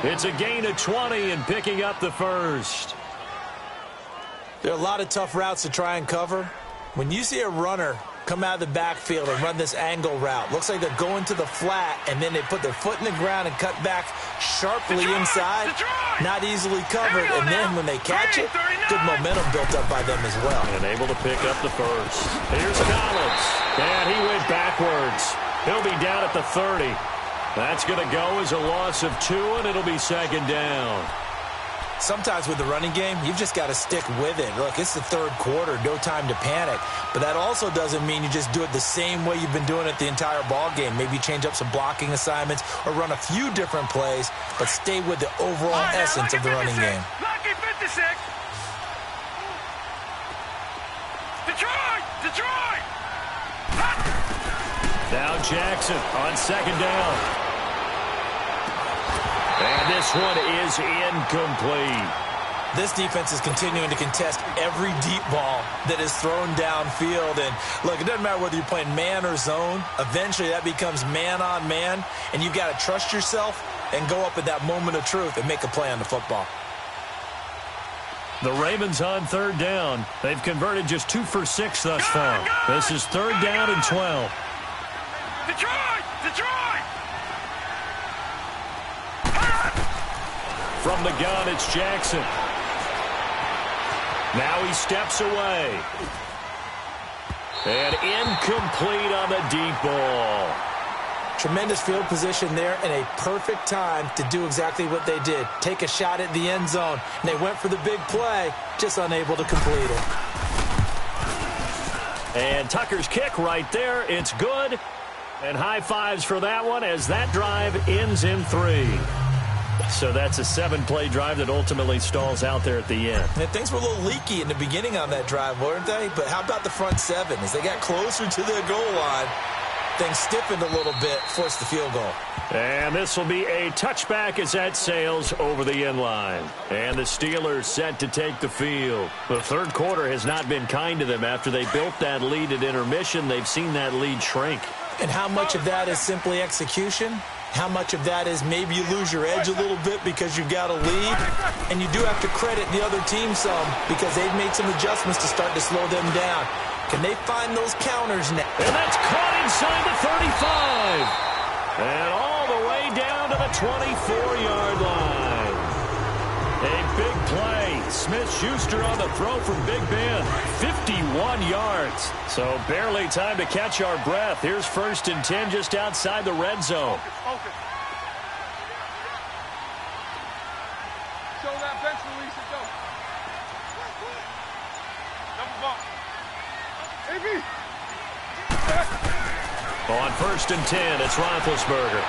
C: It's a gain of 20 and picking up the 1st.
D: There are a lot of tough routes to try and cover. When you see a runner come out of the backfield and run this angle route, looks like they're going to the flat, and then they put their foot in the ground and cut back sharply inside. Not easily covered, and then when they catch it, good momentum built up by them as well.
C: And able to pick up the 1st. Here's Collins. And he went backwards. He'll be down at the 30. That's going to go as a loss of 2, and it'll be 2nd down.
D: Sometimes with the running game, you've just got to stick with it. Look, it's the 3rd quarter, no time to panic. But that also doesn't mean you just do it the same way you've been doing it the entire ball game. Maybe change up some blocking assignments or run a few different plays, but stay with the overall essence of the running game.
E: Lucky 56. Detroit!
C: Now Jackson on 2nd down. And this one is incomplete.
D: This defense is continuing to contest every deep ball that is thrown downfield. And, look, it doesn't matter whether you're playing man or zone. Eventually that becomes man on man, and you've got to trust yourself and go up at that moment of truth and make a play on the football.
C: The Ravens on 3rd down. They've converted just 2 for 6 thus far. This is 3rd down and 12.
E: Detroit!
C: From the gun, it's Jackson. Now he steps away. And incomplete on the deep ball.
D: Tremendous field position there and a perfect time to do exactly what they did. Take a shot at the end zone. And they went for the big play, just unable to complete it.
C: And Tucker's kick right there. It's good. And high fives for that one as that drive ends in 3. So that's a 7-play drive that ultimately stalls out there at the end.
D: And things were a little leaky in the beginning on that drive, weren't they? But how about the front 7? As they got closer to the goal line, things stiffened a little bit, forced the field goal.
C: And this will be a touchback as that sails over the end line. And the Steelers set to take the field. The third quarter has not been kind to them. After they built that lead at intermission, they've seen that lead shrink.
D: And how much of that is simply execution? How much of that is maybe you lose your edge a little bit because you've got a lead? And you do have to credit the other team some because they've made some adjustments to start to slow them down. Can they find those counters now?
C: And that's caught inside the 35. And all the way down to the 24-yard line. A big play. Smith-Schuster on the throw from Big Ben. 51 yards. So barely time to catch our breath. Here's 1st and 10 just outside the red zone.
E: Focus. Show that bench release it, go. Double bump.
C: On 1st and 10, it's Roethlisberger.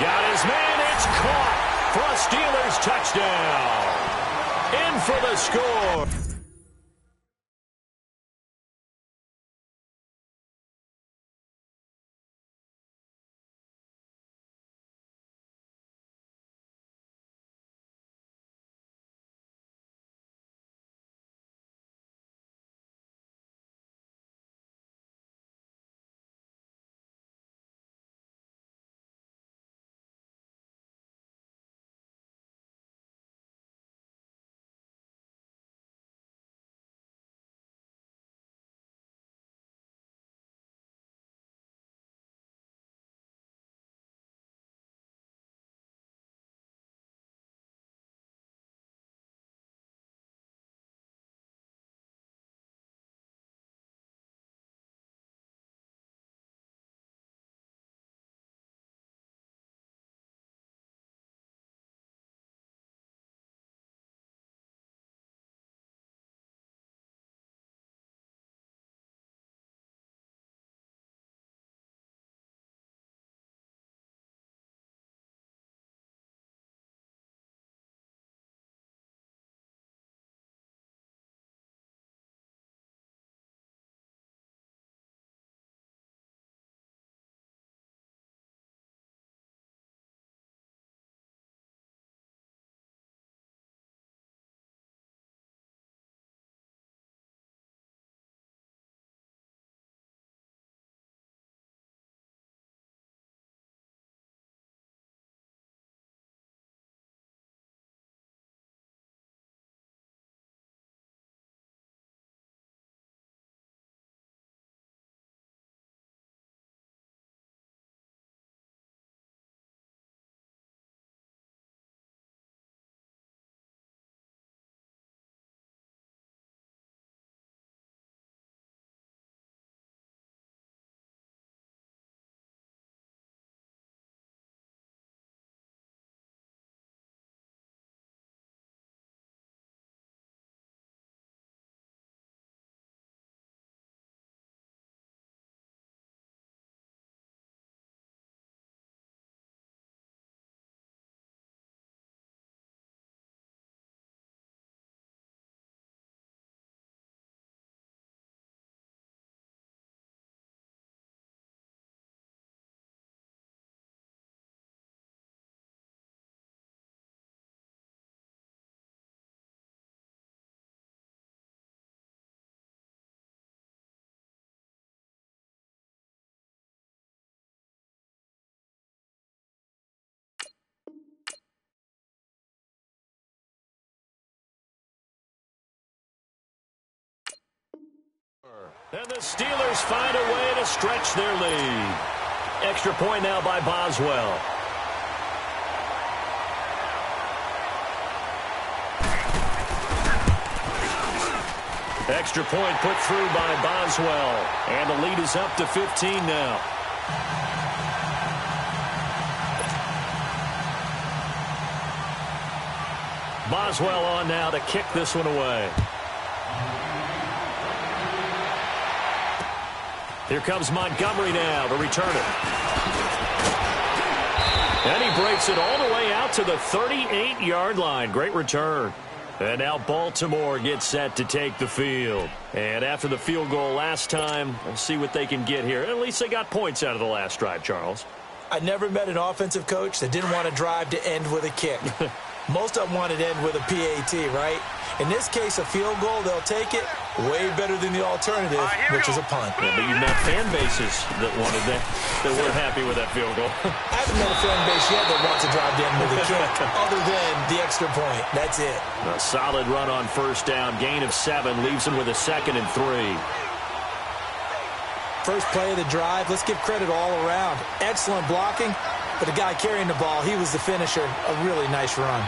C: Got his man, it's caught for a Steelers touchdown. In for the score. And the Steelers find a way to stretch their lead. Extra point now by Boswell. Extra point put through by Boswell. And the lead is up to 15 now. Boswell on now to kick this one away. Here comes Montgomery now to return it. And he breaks it all the way out to the 38-yard line. Great return. And now Baltimore gets set to take the field. And after the field goal last time, we'll see what they can get here. At least they got points out of the last drive, Charles.
D: I never met an offensive coach that didn't want to drive to end with a kick. Most of them wanted to end with a PAT, right? In this case, a field goal, they'll take it. Way better than the alternative, which is a punt.
C: Yeah, but you've met fan bases that wanted that weren't happy with that field goal.
D: I haven't met a fan base yet that wants to drive to end with a kick, other than the extra point. That's it.
C: A solid run on first down. Gain of 7 leaves him with a 2nd and 3.
D: First play of the drive, let's give credit all around. Excellent blocking, but the guy carrying the ball, he was the finisher. A really nice run.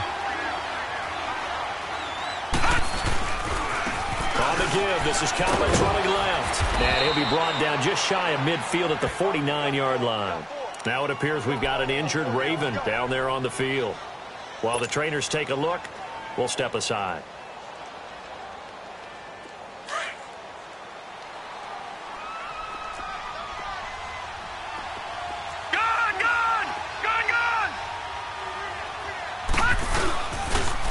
C: On the give, this is Collins running left. And he'll be brought down just shy of midfield at the 49-yard line. Now it appears we've got an injured Raven down there on the field. While the trainers take a look, we'll step aside.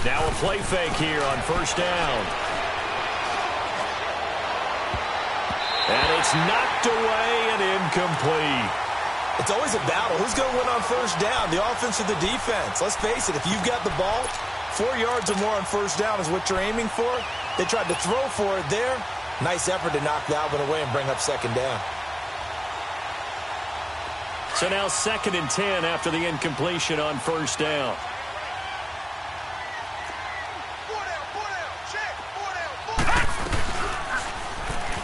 C: Now a play fake here on first down. And it's knocked away and incomplete.
D: It's always a battle. Who's going to win on first down, the offense or the defense? Let's face it, if you've got the ball, 4 yards or more on first down is what you're aiming for. They tried to throw for it there. Nice effort to knock Dalvin away and bring up second down.
C: So now 2nd and 10 after the incompletion on first down.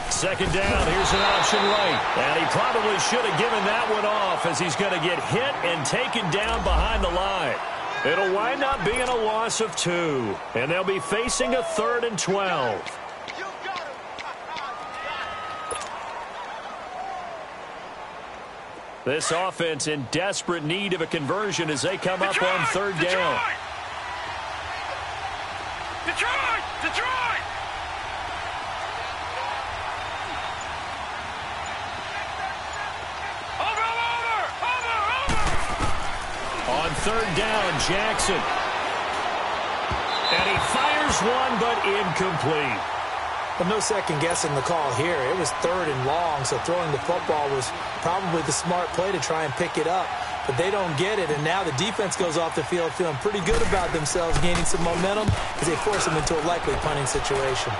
C: Second down, here's an option right. And he probably should have given that one off as he's going to get hit and taken down behind the line. It'll wind up being a loss of 2. And they'll be facing a 3rd and 12. This offense in desperate need of a conversion as they come up on 3rd down. Detroit! On 3rd down, Jackson. And he fires one, but incomplete.
D: Well, no second guessing the call here. It was 3rd and long, so throwing the football was probably the smart play to try and pick it up. But they don't get it, and now the defense goes off the field feeling pretty good about themselves, gaining some momentum as they force them into a likely punting situation.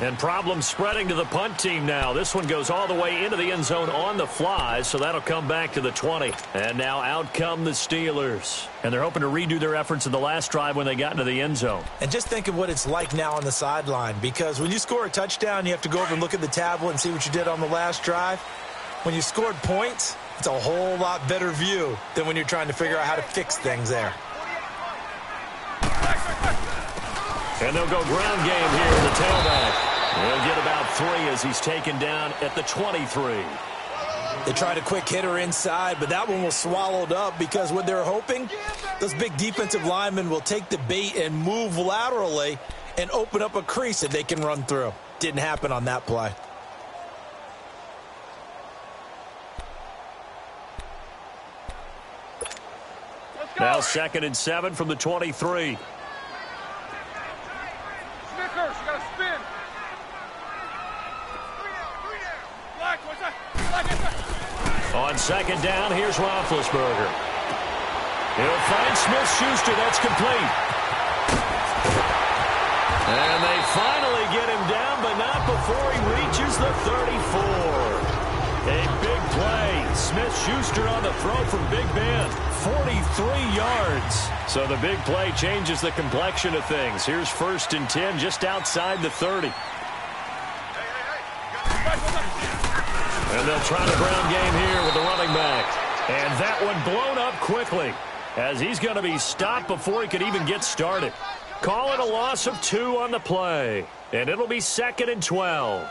C: And problems spreading to the punt team now. This one goes all the way into the end zone on the fly, so that'll come back to the 20. And now out come the Steelers. And they're hoping to redo their efforts in the last drive when they got into the end zone.
D: And just think of what it's like now on the sideline, because when you score a touchdown, you have to go over and look at the tablet and see what you did on the last drive. When you scored points, it's a whole lot better view than when you're trying to figure out how to fix things there.
C: And they'll go ground game here in the tailback. He'll get about 3 as he's taken down at the 23.
D: They tried a quick hitter inside, but that one was swallowed up because what they're hoping, those big defensive linemen will take the bait and move laterally and open up a crease that they can run through. Didn't happen on that play.
C: Now 2nd and 7 from the 23. On 2nd down, here's Roethlisberger. He'll find Smith-Schuster. That's complete. And they finally get him down, but not before he reaches the 34. A big play. Smith-Schuster on the throw from Big Ben. 43 yards. So the big play changes the complexion of things. Here's 1st and 10 just outside the 30. And they'll try the ground game here with the running back. And that one blown up quickly as he's going to be stopped before he could even get started. Call it a loss of 2 on the play. And it'll be 2nd and 12.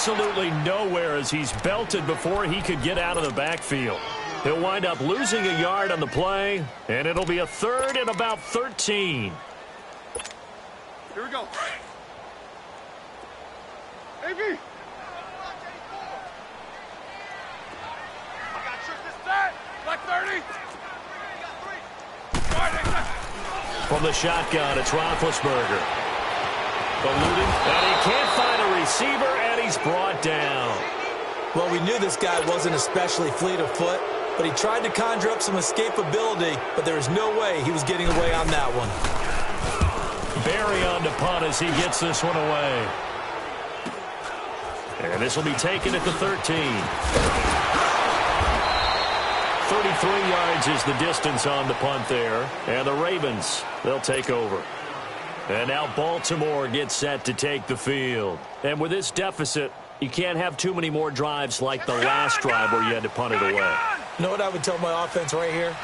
C: absolutely nowhere as he's belted before he could get out of the backfield. He'll wind up losing a yard on the play, and it'll be a third and about 13.
E: Here we go. AB. I got tricked this time. Like 30.
C: From the shotgun, it's Roethlisberger. Eluding, and he can't find a receiver, and he's brought down.
D: Well, we knew this guy wasn't especially fleet of foot, but he tried to conjure up some escapability, but there was no way he was getting away on that one.
C: Barry on to punt as he gets this one away. And this will be taken at the 13. 33 yards is the distance on the punt there. And the Ravens, they'll take over. And now Baltimore gets set to take the field. And with this deficit, you can't have too many more drives like the last drive where you had to punt it away.
D: You know what I would tell my offense right here?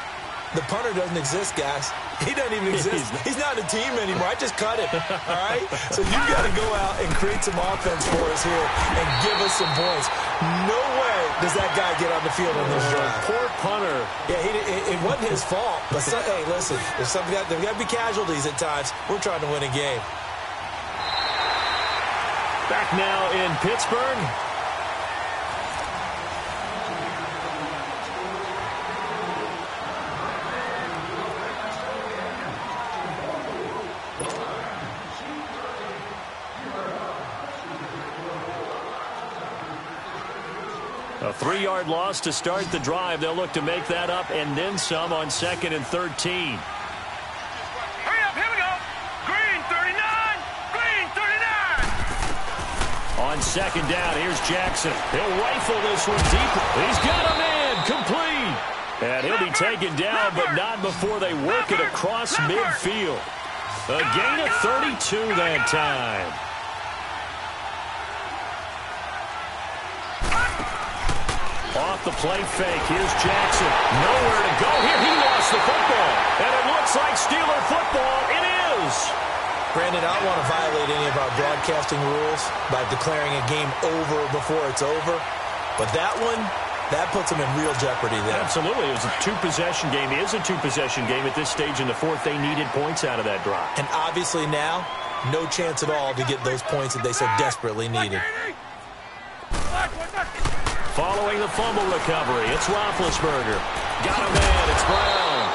D: The punter doesn't exist, guys. He doesn't even exist. He's not a team anymore. I just cut him, all right? So you've got to go out and create some offense for us here and give us some points. No way does that guy get on the field on this drive.
C: Poor punter.
D: Yeah, it wasn't his fault. But, hey, listen, there's got to be casualties at times. We're trying to win a game.
C: Back now in Pittsburgh. A 3-yard loss to start the drive. They'll look to make that up and then some on 2nd and 13.
E: Hurry up, here we go. Green 39, green 39.
C: On 2nd down, here's Jackson. He'll rifle this one deep. He's got him in, complete. And he'll be taken down, but not before they work it across midfield. A gain of 32 that time. Off the play fake, here's Jackson. Nowhere to go here. He lost the football. And it looks like Steeler football. It is.
D: Brandon, I don't want to violate any of our broadcasting rules by declaring a game over before it's over. But that one, that puts them in real jeopardy there.
C: Absolutely. It was a two-possession game. It is a two-possession game at this stage in the fourth. They needed points out of that drive.
D: And obviously now, no chance at all to get those points that they so desperately needed.
C: Following the fumble recovery, it's Roethlisberger. Got him in, it's Brown.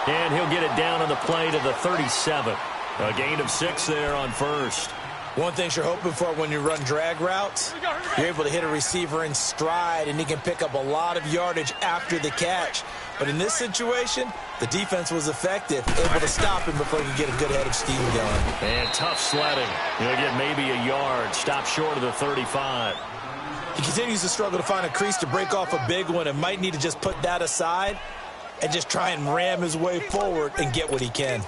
C: And he'll get it down on the play to the 37. A gain of 6 there on first.
D: One thing you're hoping for when you run drag routes, you're able to hit a receiver in stride, and he can pick up a lot of yardage after the catch. But in this situation, the defense was effective, able to stop him before he could get a good head of steam going.
C: And tough sledding. He'll get maybe a yard, stop short of the 35.
D: He continues to struggle to find a crease to break off a big one and might need to just put that aside and just try and ram his way forward and get what he can.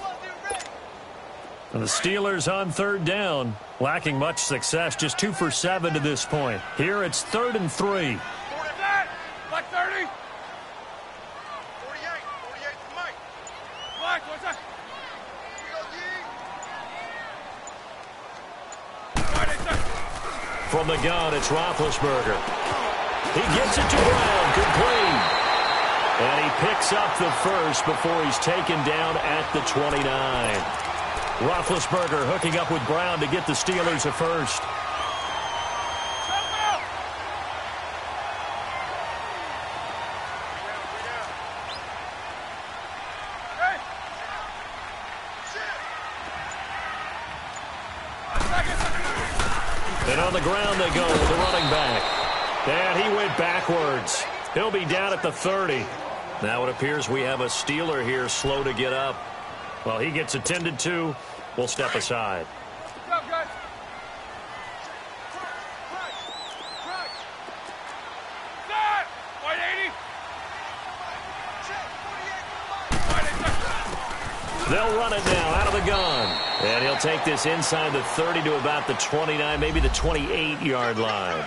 C: And the Steelers on 3rd down, lacking much success, just 2 for 7 to this point. Here it's 3rd and 3.
E: Like 30. 48 to Mike. Black, what's that?
C: From the gun, it's Roethlisberger. He gets it to Brown, complete. And he picks up the first before he's taken down at the 29. Roethlisberger hooking up with Brown to get the Steelers a first. And on the ground they go with the running back. And he went backwards. He'll be down at the 30. Now it appears we have a Steeler here slow to get up. Well, he gets attended to. We'll step aside.
E: Go, guys. Set. 180.
C: They'll run it now out of the gun. And he'll take this inside the 30 to about the 29, maybe the 28-yard line.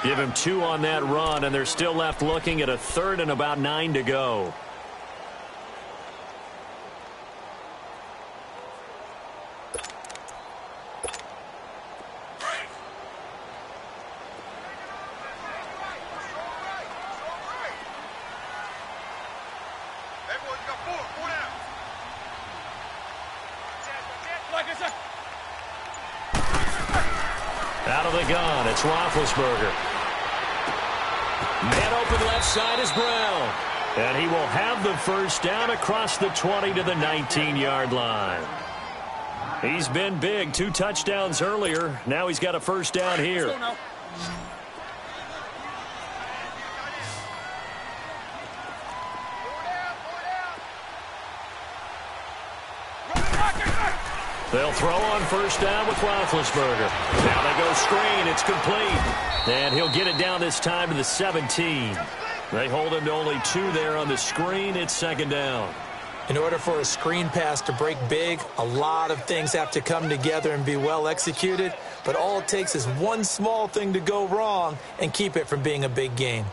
C: Give him 2 on that run, and they're still left looking at a 3rd and about 9 to go.
E: Four down.
C: Out of the gun, it's Roethlisberger. Man open left side is Brown. And he will have the first down across the 20 to the 19-yard line. He's been big. 2 touchdowns earlier. Now he's got a first down here. They'll throw on first down with Roethlisberger. Now they go screen. It's complete. And he'll get it down this time to the 17. They hold him to only 2 there on the screen. It's second down.
D: In order for a screen pass to break big, a lot of things have to come together and be well executed. But all it takes is one small thing to go wrong and keep it from being a big game.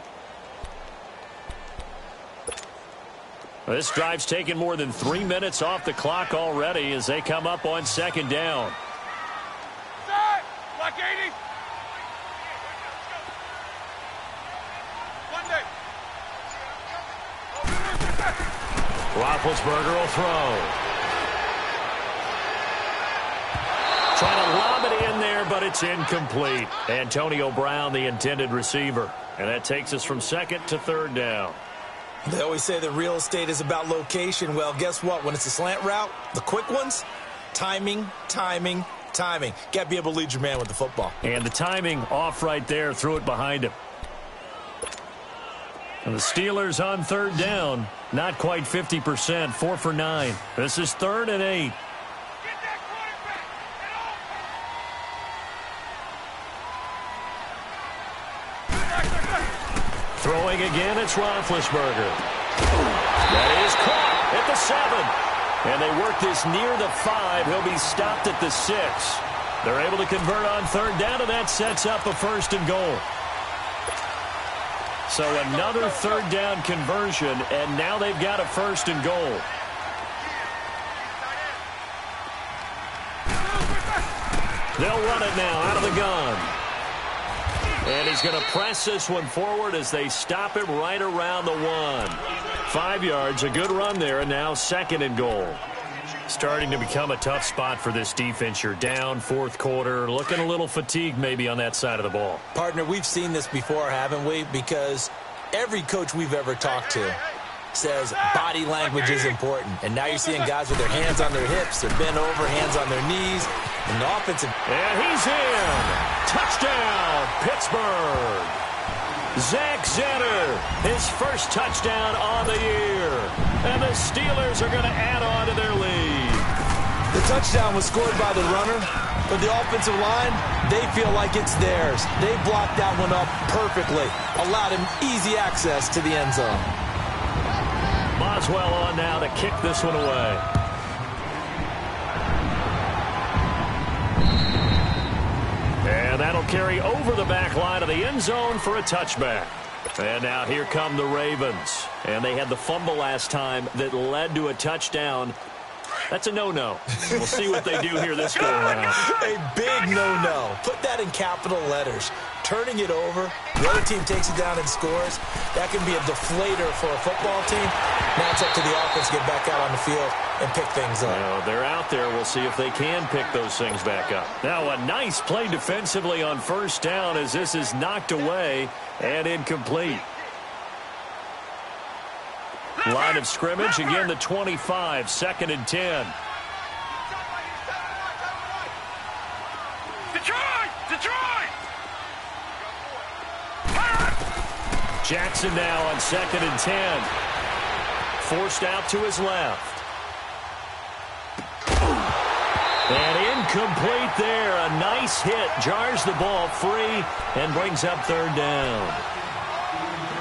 C: This drive's taken more than 3 minutes off the clock already as they come up on second down.
E: Black 80.
C: Roethlisberger will throw. Trying to lob it in there, but it's incomplete. Antonio Brown, the intended receiver. And that takes us from second to third down.
D: They always say that real estate is about location. Well, guess what? When it's a slant route, the quick ones, timing, timing, timing. Got to be able to lead your man with the football.
C: And the timing off right there. Threw it behind him. And the Steelers on third down. Not quite 50%. 4 for 9. This is 3rd and 8. Throwing again, it's Roethlisberger. That is caught at the 7. And they work this near the 5. He'll be stopped at the 6. They're able to convert on third down, and that sets up a 1st and goal. So another third down conversion, and now they've got a 1st and goal. They'll run it now out of the gun. And he's going to press this one forward as they stop him right around the 1. 5 yards, a good run there, and now 2nd and goal. Starting to become a tough spot for this defense. You're down 4th quarter, looking a little fatigued maybe on that side of the ball.
D: Partner, we've seen this before, haven't we? Because every coach we've ever talked to says body language is important. And now you're seeing guys with their hands on their hips, they're bent over, hands on their knees. And the offensive...
C: And he's in! Touchdown, Pittsburgh! Zach Zenner, his first touchdown on the year. And the Steelers are going to add on to their lead.
D: The touchdown was scored by the runner, but the offensive line, they feel like it's theirs. They blocked that one up perfectly, allowed him easy access to the end zone.
C: Boswell on now to kick this one away. And that'll carry over the back line of the end zone for a touchback. And now here come the Ravens. And they had the fumble last time that led to a touchdown. That's a no-no. We'll see what they do here this go around.
D: A big no-no. Put that in capital letters. Turning it over, the other team takes it down and scores. That can be a deflator for a football team. Now it's up to the offense to get back out on the field and pick things up.
C: Well, they're out there. We'll see if they can pick those things back up. Now a nice play defensively on first down as this is knocked away and incomplete. Line of scrimmage, again the 25, 2nd and 10.
E: Detroit!
C: Jackson now on 2nd and 10. Forced out to his left. And incomplete there. A nice hit. Jars the ball free and brings up third down.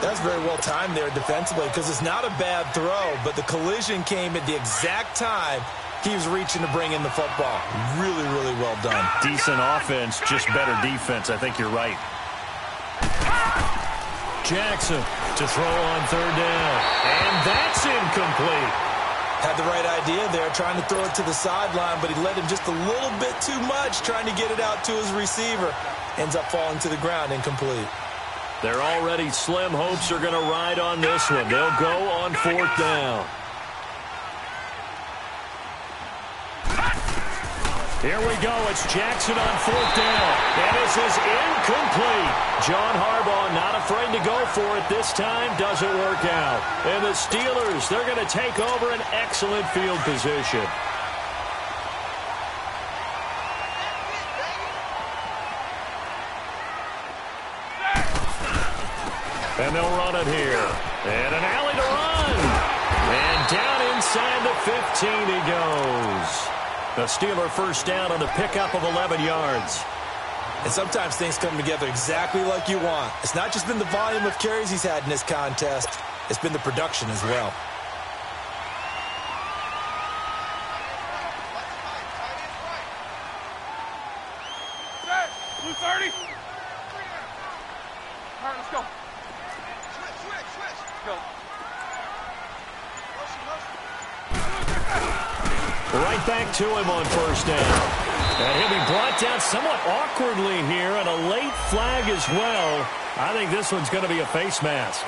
D: That's very well timed there defensively because it's not a bad throw, but the collision came at the exact time he was reaching to bring in the football. Really, really well done.
C: Decent offense, just better defense. I think you're right. Jackson to throw on third down. And that's incomplete.
D: Had the right idea there, trying to throw it to the sideline, but he led him just a little bit too much, trying to get it out to his receiver. Ends up falling to the ground, incomplete.
C: Their already slim hopes are going to ride on this one. They'll go on 4th down. Here we go. It's Jackson on 4th down. And this is incomplete. John Harbaugh not afraid to go for it this time. Doesn't work out. And the Steelers, they're going to take over an excellent field position. And they'll run it here. And an alley to run. And down inside the 15 he goes. The Steeler first down on the pickup of 11 yards.
D: And sometimes things come together exactly like you want. It's not just been the volume of carries he's had in this contest. It's been the production as well.
E: Blue 30. All right, let's go. Switch. Go.
C: Right back to him on first down. And he'll be brought down somewhat awkwardly here, and a late flag as well. I think this one's going to be a face mask.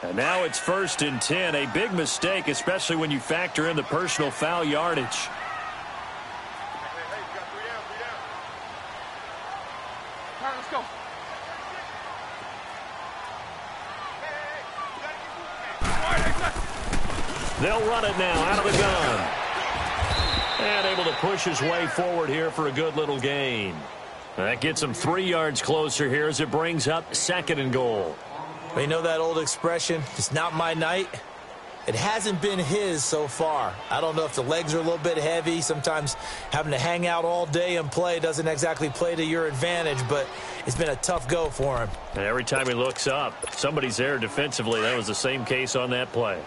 C: And now it's 1st and 10. A big mistake, especially when you factor in the personal foul yardage.
E: Hey, you got 3 down. All right, let's go.
C: They'll run it now out of the gun. And able to push his way forward here for a good little gain. That gets him 3 yards closer here as it brings up 2nd and goal.
D: You know that old expression, it's not my night? It hasn't been his so far. I don't know if the legs are a little bit heavy. Sometimes having to hang out all day and play doesn't exactly play to your advantage, but it's been a tough go for him.
C: And every time he looks up, somebody's there defensively. That was the same case on that play.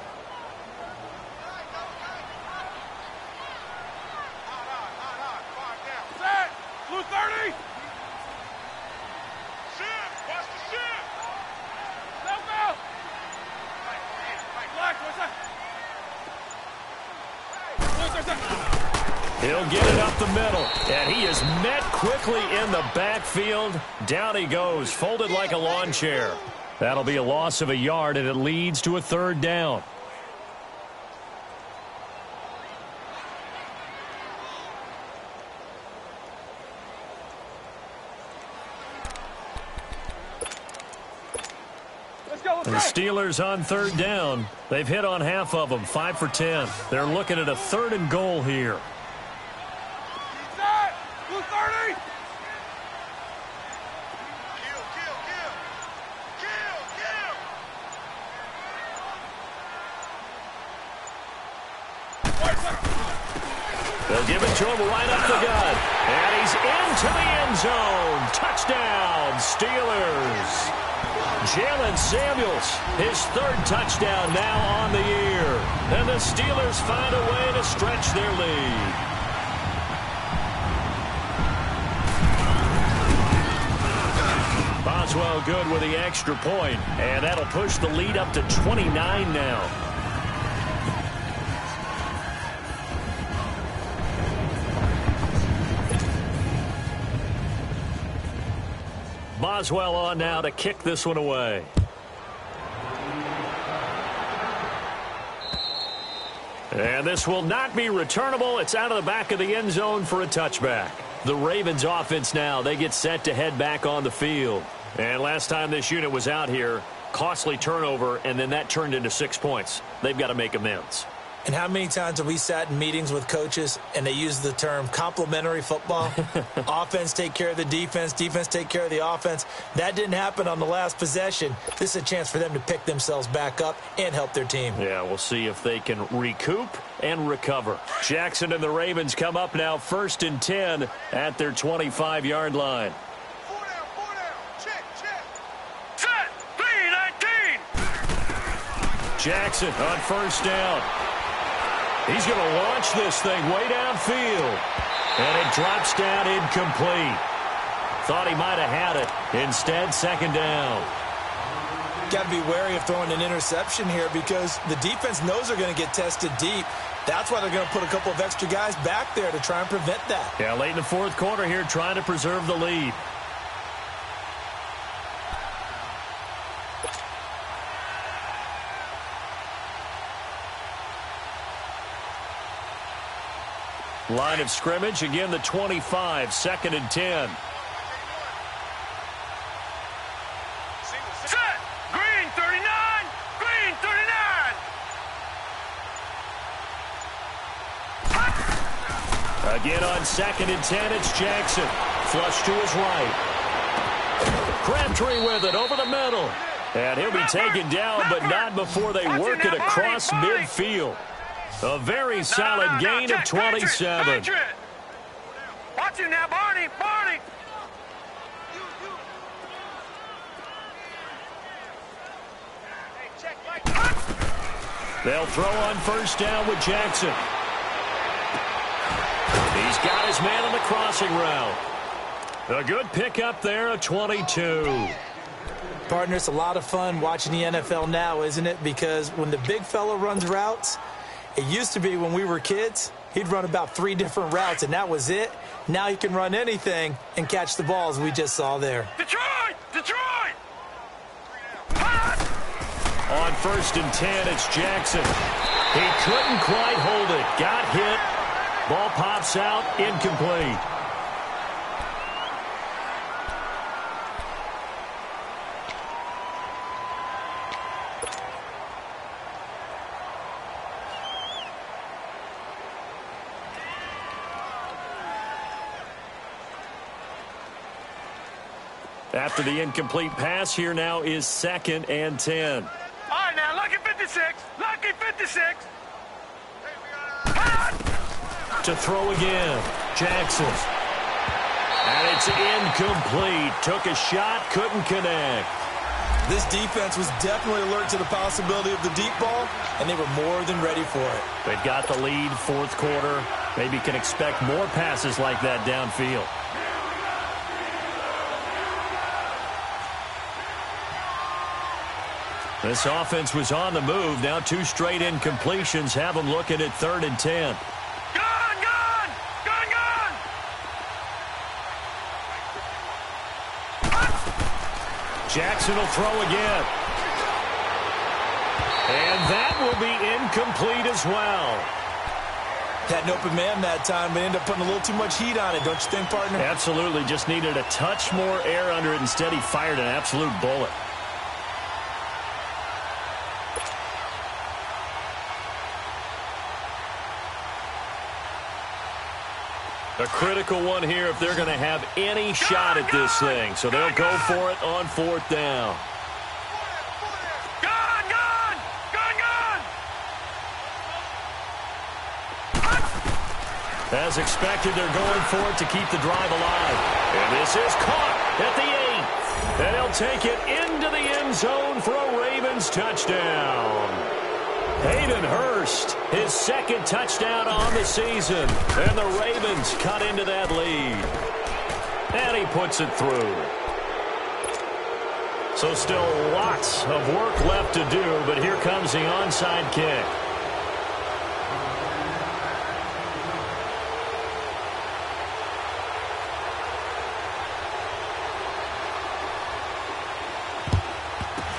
E: Set. Blue 30. Shift. Watch the shift. Left out. Black, what's that?
C: He'll get it up the middle, and he is met quickly in the backfield. Down he goes, folded like a lawn chair. That'll be a loss of a yard, and it leads to a 3rd down. And the Steelers on 3rd down. They've hit on half of them, 5 for 10. They're looking at a 3rd and goal here.
E: Set. Blue 30.
C: They'll give it to him right up the gut. And he's into the end zone. Touchdown, Steelers. Jalen Samuels, his 3rd touchdown now on the year. And the Steelers find a way to stretch their lead. Boswell good with the extra point, and that'll push the lead up to 29 now. Boswell on now to kick this one away. And this will not be returnable. It's out of the back of the end zone for a touchback. The Ravens offense now, they get set to head back on the field. And last time this unit was out here, costly turnover, and then that turned into 6 points. They've got to make amends.
D: And how many times have we sat in meetings with coaches and they use the term complementary football? Offense take care of the defense, defense take care of the offense. That didn't happen on the last possession. This is a chance for them to pick themselves back up and help their team.
C: Yeah, we'll see if they can recoup and recover. Jackson and the Ravens come up now 1st and 10 at their 25-yard line.
E: 4 down. Check. Set. 3-19.
C: Jackson on 1st down. He's going to launch this thing way downfield. And it drops down incomplete. Thought he might have had it. Instead, 2nd down.
D: Got to be wary of throwing an interception here because the defense knows they're going to get tested deep. That's why they're going to put a couple of extra guys back there to try and prevent that.
C: Yeah, late in the fourth quarter here, trying to preserve the lead. Line of scrimmage, again the 25, 2nd and 10.
E: Set! Green 39! Green 39!
C: Again on 2nd and 10, it's Jackson. Flush to his right. Crabtree with it over the middle. And he'll be taken down, but not before they work it across midfield. A very solid gain of 27.
E: Watch it now, Barney! Barney!
C: They'll throw on first down with Jackson. He's got his man on the crossing route. A good pickup there, a 22.
D: Partner, it's a lot of fun watching the NFL now, isn't it? Because when the big fella runs routes, it used to be when we were kids, he'd run about 3 different routes, and that was it. Now he can run anything and catch the balls we just saw there.
E: Detroit! Detroit!
C: On 1st and 10, it's Jackson. He couldn't quite hold it. Got hit. Ball pops out, incomplete. After the incomplete pass, here now is 2nd and 10.
E: All right, now, lucky 56. Lucky 56.
C: To throw again, Jackson. And it's incomplete. Took a shot, couldn't connect.
D: This defense was definitely alert to the possibility of the deep ball, and they were more than ready for it.
C: They've got the lead, fourth quarter. Maybe can expect more passes like that downfield. This offense was on the move. Now 2 straight incompletions have them looking at 3rd and 10.
E: Gun! Gun! Gun! Gun!
C: Jackson will throw again. And that will be incomplete as well.
D: Had an open man that time, but ended up putting a little too much heat on it, don't you think, partner?
C: Absolutely. Just needed a touch more air under it. Instead, he fired an absolute bullet. A critical one here if they're going to have any shot at this thing. So they'll go for it on 4th down.
E: Gun! Gun! Gun! Gun!
C: As expected, they're going for it to keep the drive alive. And this is caught at the 8th. And he'll take it into the end zone for a Ravens touchdown. Hayden Hurst, his 2nd touchdown on the season. And the Ravens cut into that lead. And he puts it through. So still lots of work left to do, but here comes the onside kick.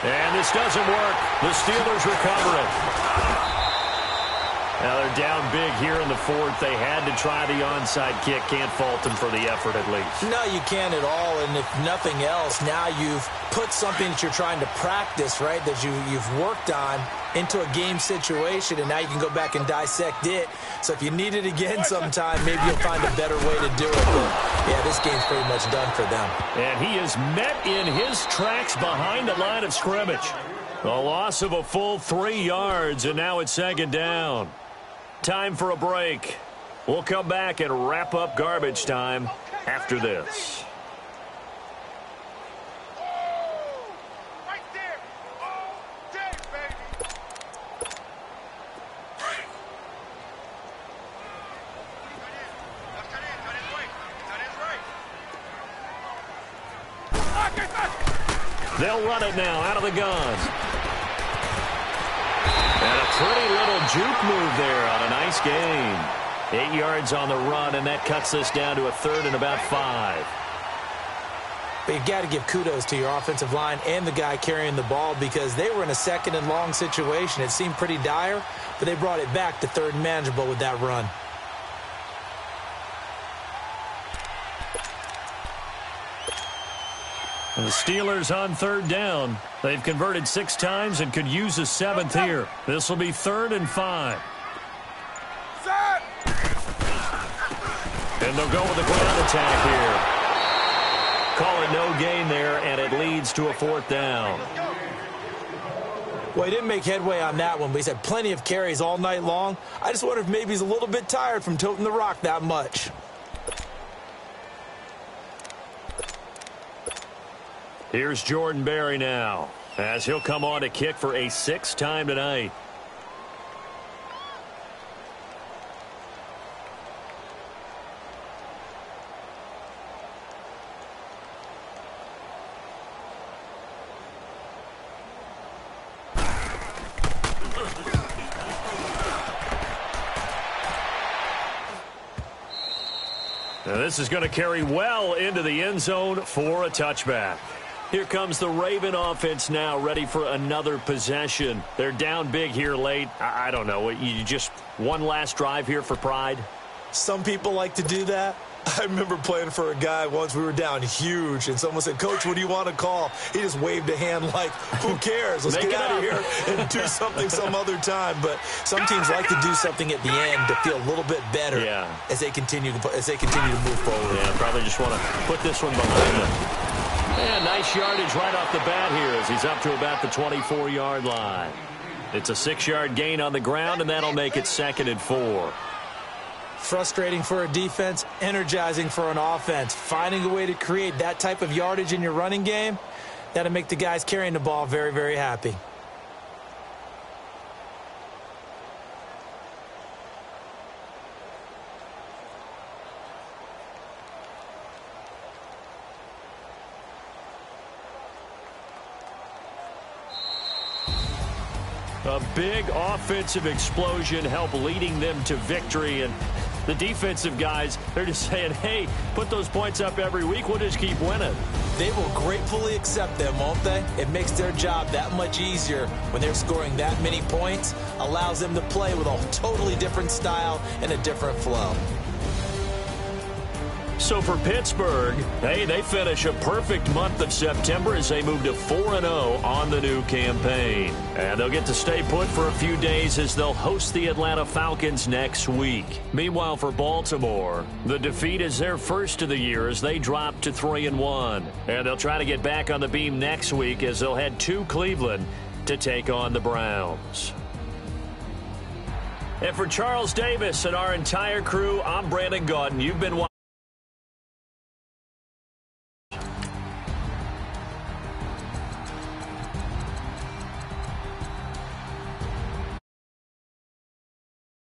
C: And this doesn't work. The Steelers recover it. Now they're down big here in the 4th. They had to try the onside kick. Can't fault them for the effort at least.
D: No, you can't at all. And if nothing else, now you've put something that you're trying to practice, right, that you've worked on into a game situation, and now you can go back and dissect it. So if you need it again sometime, maybe you'll find a better way to do it. But, yeah, this game's pretty much done for them.
C: And he is met in his tracks behind the line of scrimmage. A loss of a full 3 yards, and now it's 2nd down. Time for a break. We'll come back and wrap up garbage time after this.
E: Right there! All day, baby!
C: They'll run it now out of the gun. And a pretty little juke move there on a nice gain. 8 yards on the run, and that cuts this down to a 3rd and about 5.
D: But you've got to give kudos to your offensive line and the guy carrying the ball because they were in a 2nd and long situation. It seemed pretty dire, but they brought it back to 3rd and manageable with that run.
C: And the Steelers on 3rd down. They've converted 6 times and could use a 7th here. This will be 3rd and 5. And they'll go with the ground attack here. Call it no gain there, and it leads to a 4th down.
D: Well, he didn't make headway on that one, but he's had plenty of carries all night long. I just wonder if maybe he's a little bit tired from toting the rock that much.
C: Here's Jordan Berry now, as he'll come on to kick for a 6th time tonight. Now this is going to carry well into the end zone for a touchback. Here comes the Raven offense now, ready for another possession. They're down big here late. I don't know. You just one last drive here for pride?
D: Some people like to do that. I remember playing for a guy once. We were down huge, and someone said, "Coach, what do you want to call?" He just waved a hand like, who cares? Let's get out of here and do something some other time. But some teams like to do something at the end to feel a little bit better as they continue to move forward.
C: Yeah, probably just want to put this one behind them. And nice yardage right off the bat here as he's up to about the 24-yard line. It's a 6-yard gain on the ground, and that'll make it 2nd and 4.
D: Frustrating for a defense, energizing for an offense. Finding a way to create that type of yardage in your running game, that'll make the guys carrying the ball very, very happy.
C: A big offensive explosion helped leading them to victory, and the defensive guys, they're just saying, hey, put those points up every week, we'll just keep winning.
D: They will gratefully accept them, won't they? It makes their job that much easier when they're scoring that many points, allows them to play with a totally different style and a different flow.
C: So for Pittsburgh, hey, they finish a perfect month of September as they move to 4-0 on the new campaign. And they'll get to stay put for a few days as they'll host the Atlanta Falcons next week. Meanwhile, for Baltimore, the defeat is their first of the year as they drop to 3-1. And they'll try to get back on the beam next week as they'll head to Cleveland to take on the Browns. And for Charles Davis and our entire crew, I'm Brandon Gaudin. You've been watching.